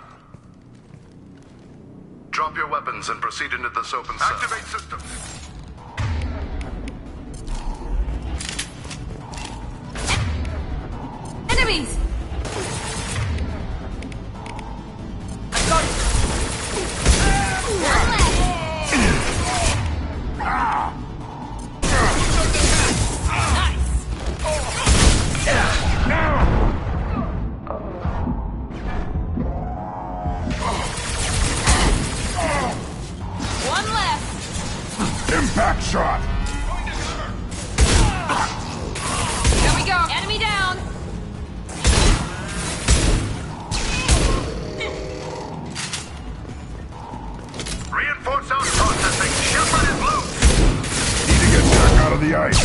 Drop your weapons and proceed into this open cell. Activate systems. Enemies! Impact shot! Here we go! Enemy down! Reinforce out processing. Shepard is loose. Need to get Jack out of the ice.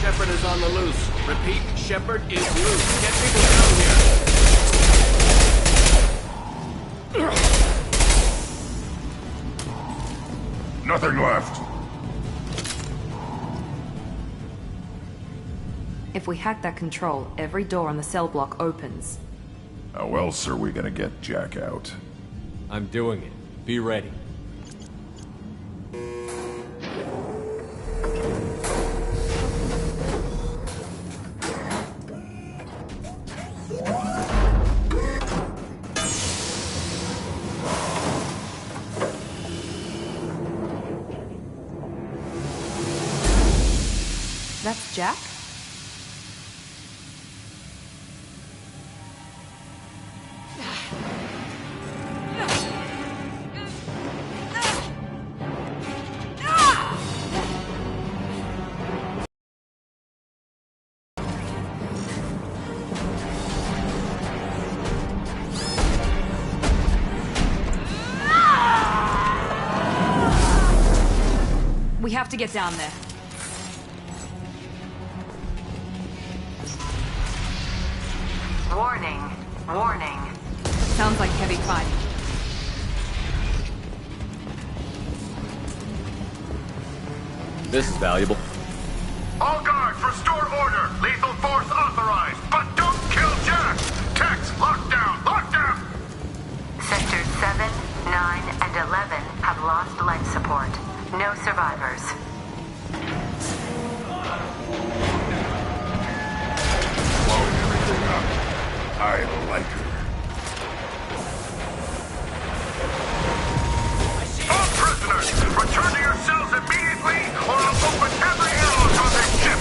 Shepard is on the loose. Repeat, Shepard is loose. Get people down here. Nothing left. If we hack that control, every door on the cell block opens. How else are we gonna get Jack out? I'm doing it. Be ready. That's Jack? We have to get down there. Warning. Warning. Sounds like heavy fighting. This is valuable. All guards, restore order! Lethal force authorized, but don't kill Jack! Tex, lockdown! Lockdown! Sectors 7, 9, and 11 have lost life support. No survivors. Blowing everything up. I like her. All prisoners, return to your cells immediately, or I'll open every airlock on this ship!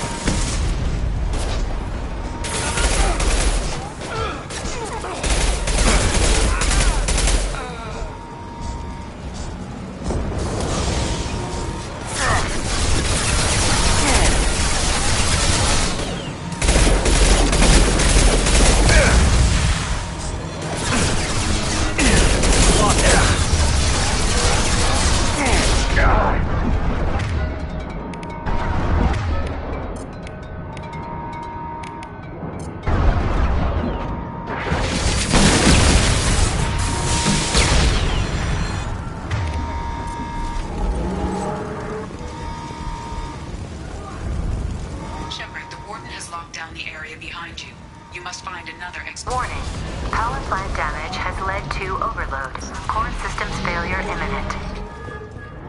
Shepard, the Warden has locked down the area behind you. You must find another exit. Warning. Power plant damage has led to overload. Core systems failure imminent.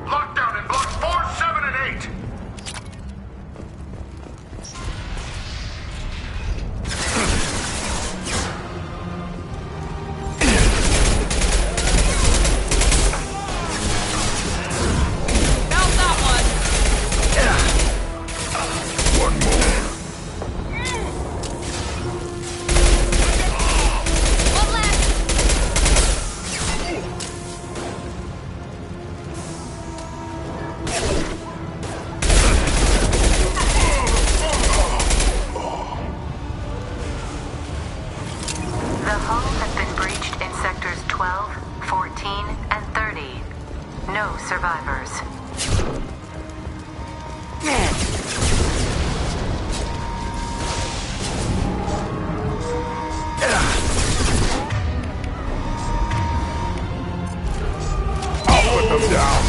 Lockdown in blocks 4, 7, and 8! Found that one! One more. One left! The hull has been breached in sectors 12, 14, and 30. No survivors. I'll put them down.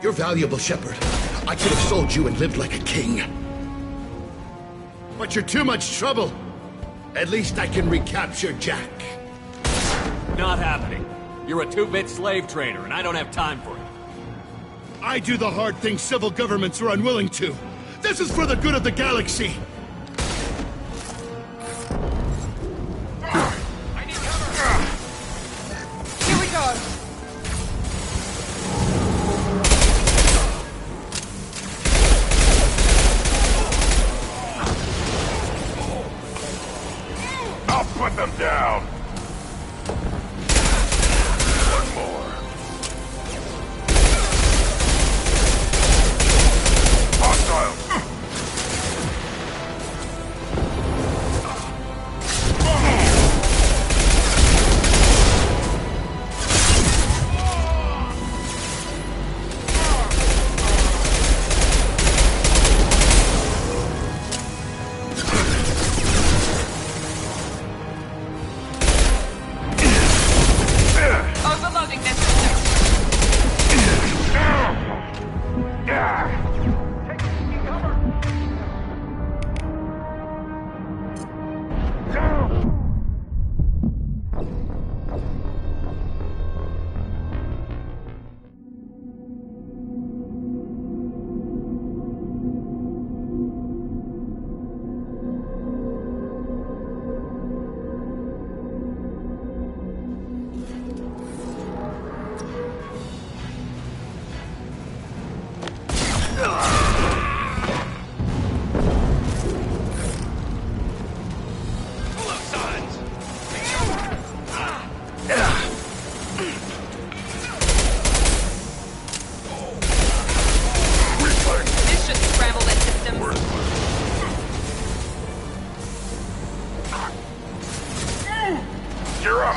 You're valuable, Shepard. I could have sold you and lived like a king. But you're too much trouble. At least I can recapture Jack. Not happening. You're a 2-bit slave trader, and I don't have time for it. I do the hard things civil governments are unwilling to. This is for the good of the galaxy. I need cover. Here we go. I'll put them down. One more. Hostile. Overloading this system. This should scramble the system. You're up.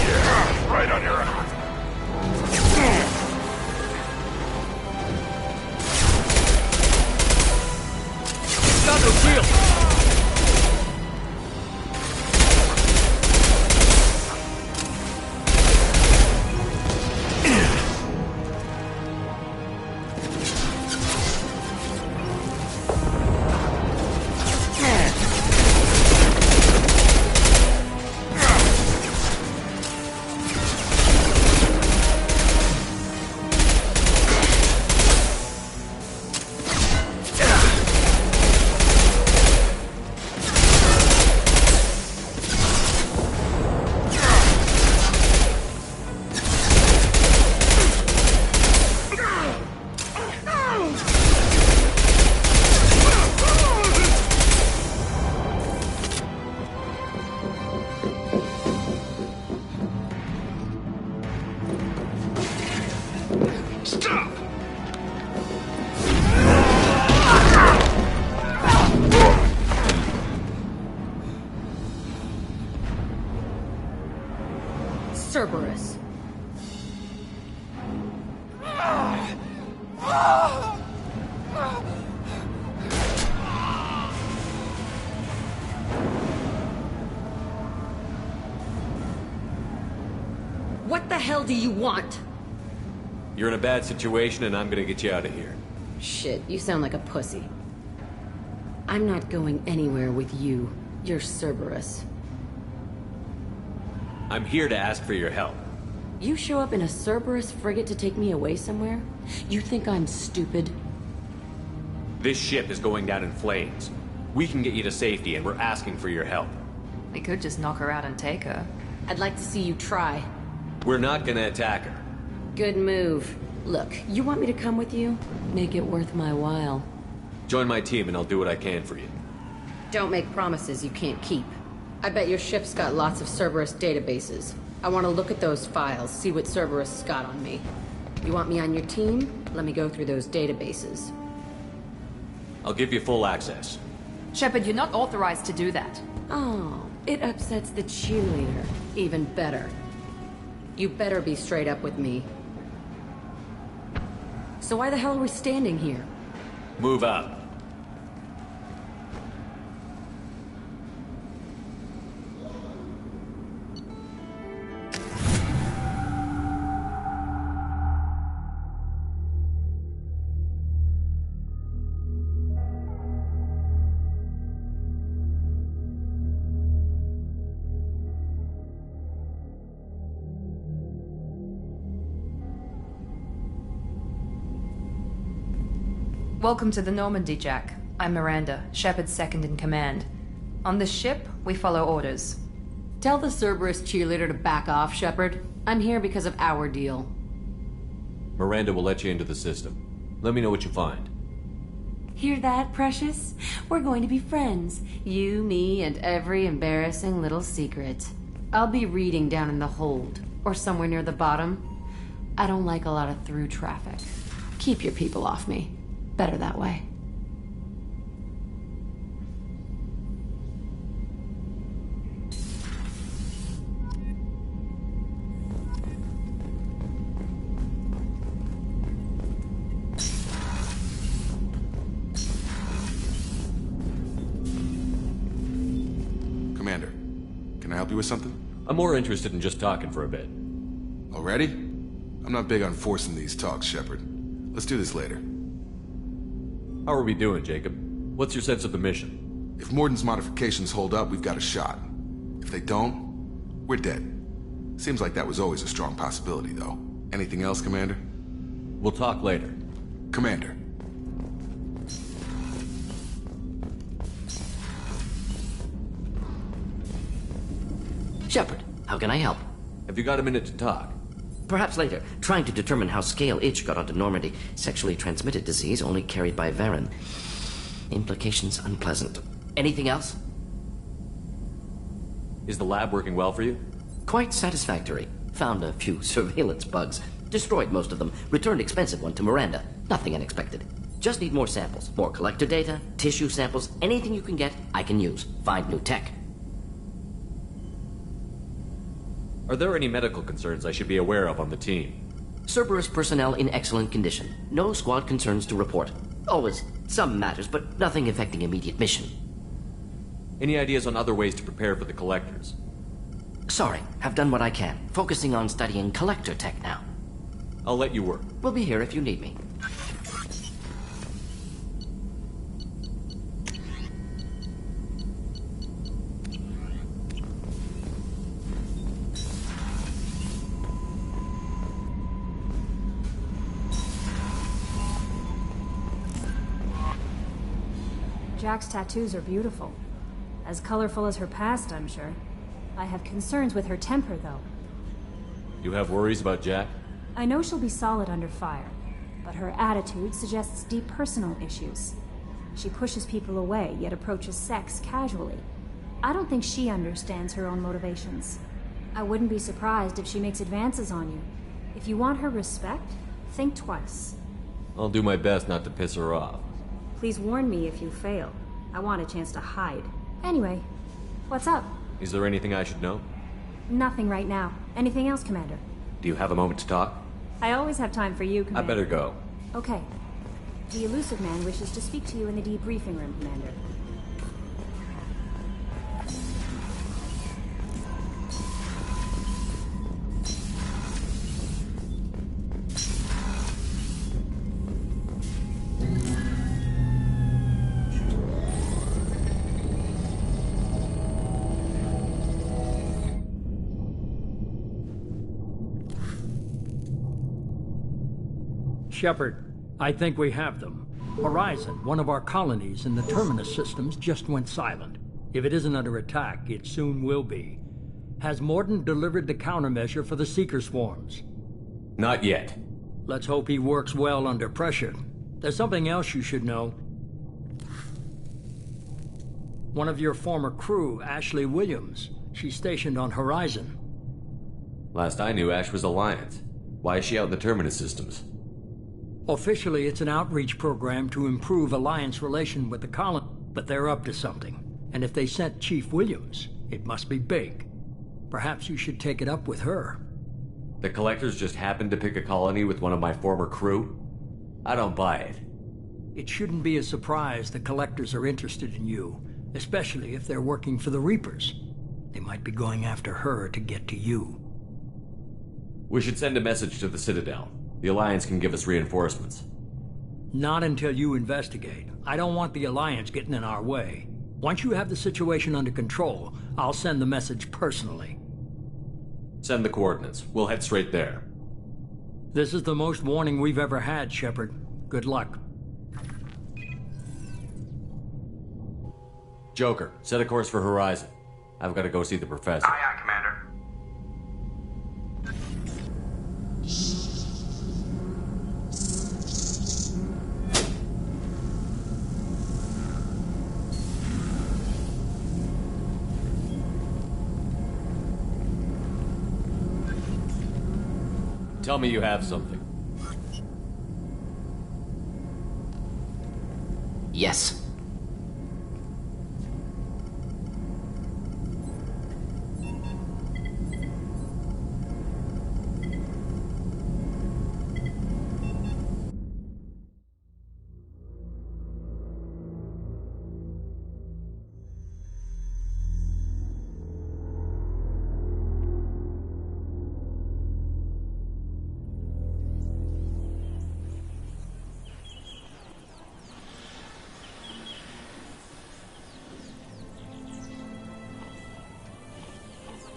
Yeah, right on your eye. Got no shield. Stop! Cerberus. What the hell do you want? You're in a bad situation, and I'm gonna get you out of here. Shit, you sound like a pussy. I'm not going anywhere with you. You're Cerberus. I'm here to ask for your help. You show up in a Cerberus frigate to take me away somewhere? You think I'm stupid? This ship is going down in flames. We can get you to safety, and we're asking for your help. We could just knock her out and take her. I'd like to see you try. We're not gonna attack her. Good move. Look, you want me to come with you? Make it worth my while. Join my team, and I'll do what I can for you. Don't make promises you can't keep. I bet your ship's got lots of Cerberus databases. I want to look at those files, see what Cerberus got on me. You want me on your team? Let me go through those databases. I'll give you full access. Shepard, you're not authorized to do that. Oh, it upsets the cheerleader. Even better. You better be straight up with me. So why the hell are we standing here? Move up. Welcome to the Normandy, Jack. I'm Miranda, Shepard's second in command. On this ship, we follow orders. Tell the Cerberus cheerleader to back off, Shepard. I'm here because of our deal. Miranda will let you into the system. Let me know what you find. Hear that, Precious? We're going to be friends. You, me, and every embarrassing little secret. I'll be reading down in the hold, or somewhere near the bottom. I don't like a lot of through traffic. Keep your people off me. Better that way. Commander, can I help you with something? I'm more interested in just talking for a bit. Already? I'm not big on forcing these talks, Shepard. Let's do this later. How are we doing, Jacob? What's your sense of the mission? If Morden's modifications hold up, we've got a shot. If they don't, we're dead. Seems like that was always a strong possibility, though. Anything else, Commander? We'll talk later. Commander. Shepard, how can I help? Have you got a minute to talk? Perhaps later. Trying to determine how Scale Itch got onto Normandy. Sexually transmitted disease only carried by Varen. Implications unpleasant. Anything else? Is the lab working well for you? Quite satisfactory. Found a few surveillance bugs. Destroyed most of them. Returned expensive one to Miranda. Nothing unexpected. Just need more samples. More collector data, tissue samples, anything you can get, I can use. Find new tech. Are there any medical concerns I should be aware of on the team? Cerberus personnel in excellent condition. No squad concerns to report. Always some matters, but nothing affecting immediate mission. Any ideas on other ways to prepare for the collectors? Sorry, have done what I can. Focusing on studying collector tech now. I'll let you work. We'll be here if you need me. Jack's tattoos are beautiful. As colorful as her past, I'm sure. I have concerns with her temper, though. You have worries about Jack? I know she'll be solid under fire, but her attitude suggests deep personal issues. She pushes people away, yet approaches sex casually. I don't think she understands her own motivations. I wouldn't be surprised if she makes advances on you. If you want her respect, think twice. I'll do my best not to piss her off. Please warn me if you fail. I want a chance to hide. Anyway, what's up? Is there anything I should know? Nothing right now. Anything else, Commander? Do you have a moment to talk? I always have time for you, Commander. I better go. Okay. The Elusive Man wishes to speak to you in the debriefing room, Commander. Shepard, I think we have them. Horizon, one of our colonies in the Terminus systems, just went silent. If it isn't under attack, it soon will be. Has Morden delivered the countermeasure for the Seeker swarms? Not yet. Let's hope he works well under pressure. There's something else you should know. One of your former crew, Ashley Williams, she's stationed on Horizon. Last I knew, Ash was Alliance. Why is she out in the Terminus systems? Officially, it's an outreach program to improve Alliance relation with the colony, but they're up to something. And if they sent Chief Williams, it must be big. Perhaps you should take it up with her. The Collectors just happened to pick a colony with one of my former crew? I don't buy it. It shouldn't be a surprise the Collectors are interested in you, especially if they're working for the Reapers. They might be going after her to get to you. We should send a message to the Citadel. The Alliance can give us reinforcements. Not until you investigate. I don't want the Alliance getting in our way. Once you have the situation under control, I'll send the message personally. Send the coordinates. We'll head straight there. This is the most warning we've ever had, Shepard. Good luck. Joker, set a course for Horizon. I've got to go see the professor. Aye, aye, Commander. Tell me you have something. Yes.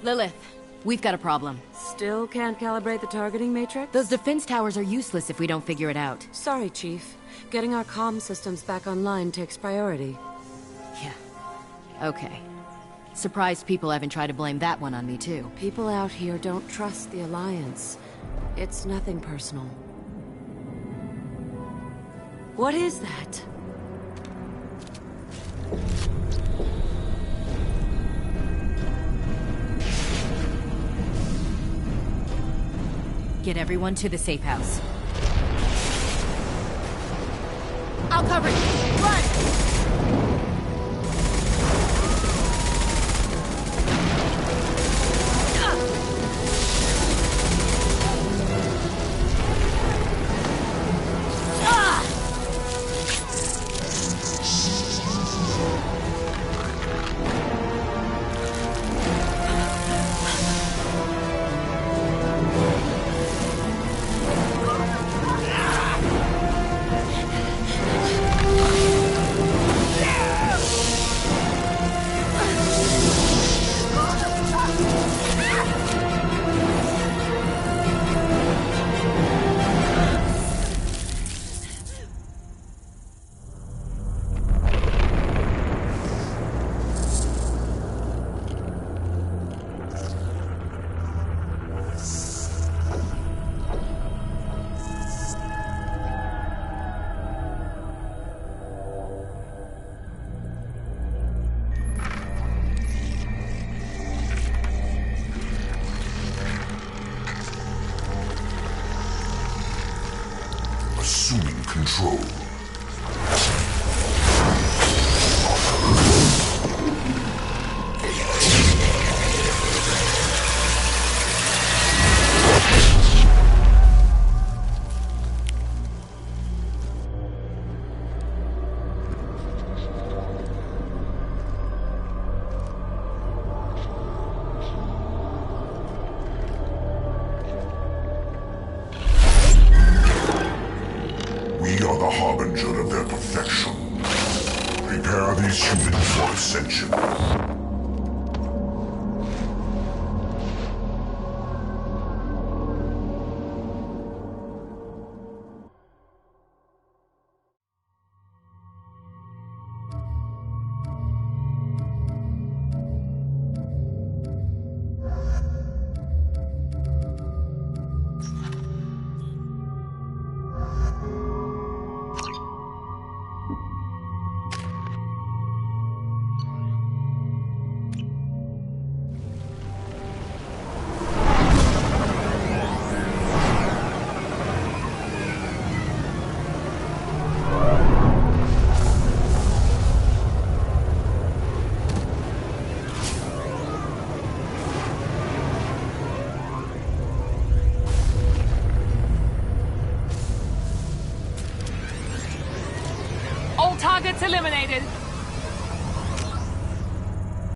Lilith, we've got a problem. Still can't calibrate the targeting matrix? Those defense towers are useless if we don't figure it out. Sorry, Chief. Getting our comm systems back online takes priority. Yeah. Okay. Surprised people haven't tried to blame that one on me, too. People out here don't trust the Alliance. It's nothing personal. What is that? Get everyone to the safe house. I'll cover you! Run! Assuming control. We are the harbinger of their perfection. Prepare these humans for ascension. All targets eliminated.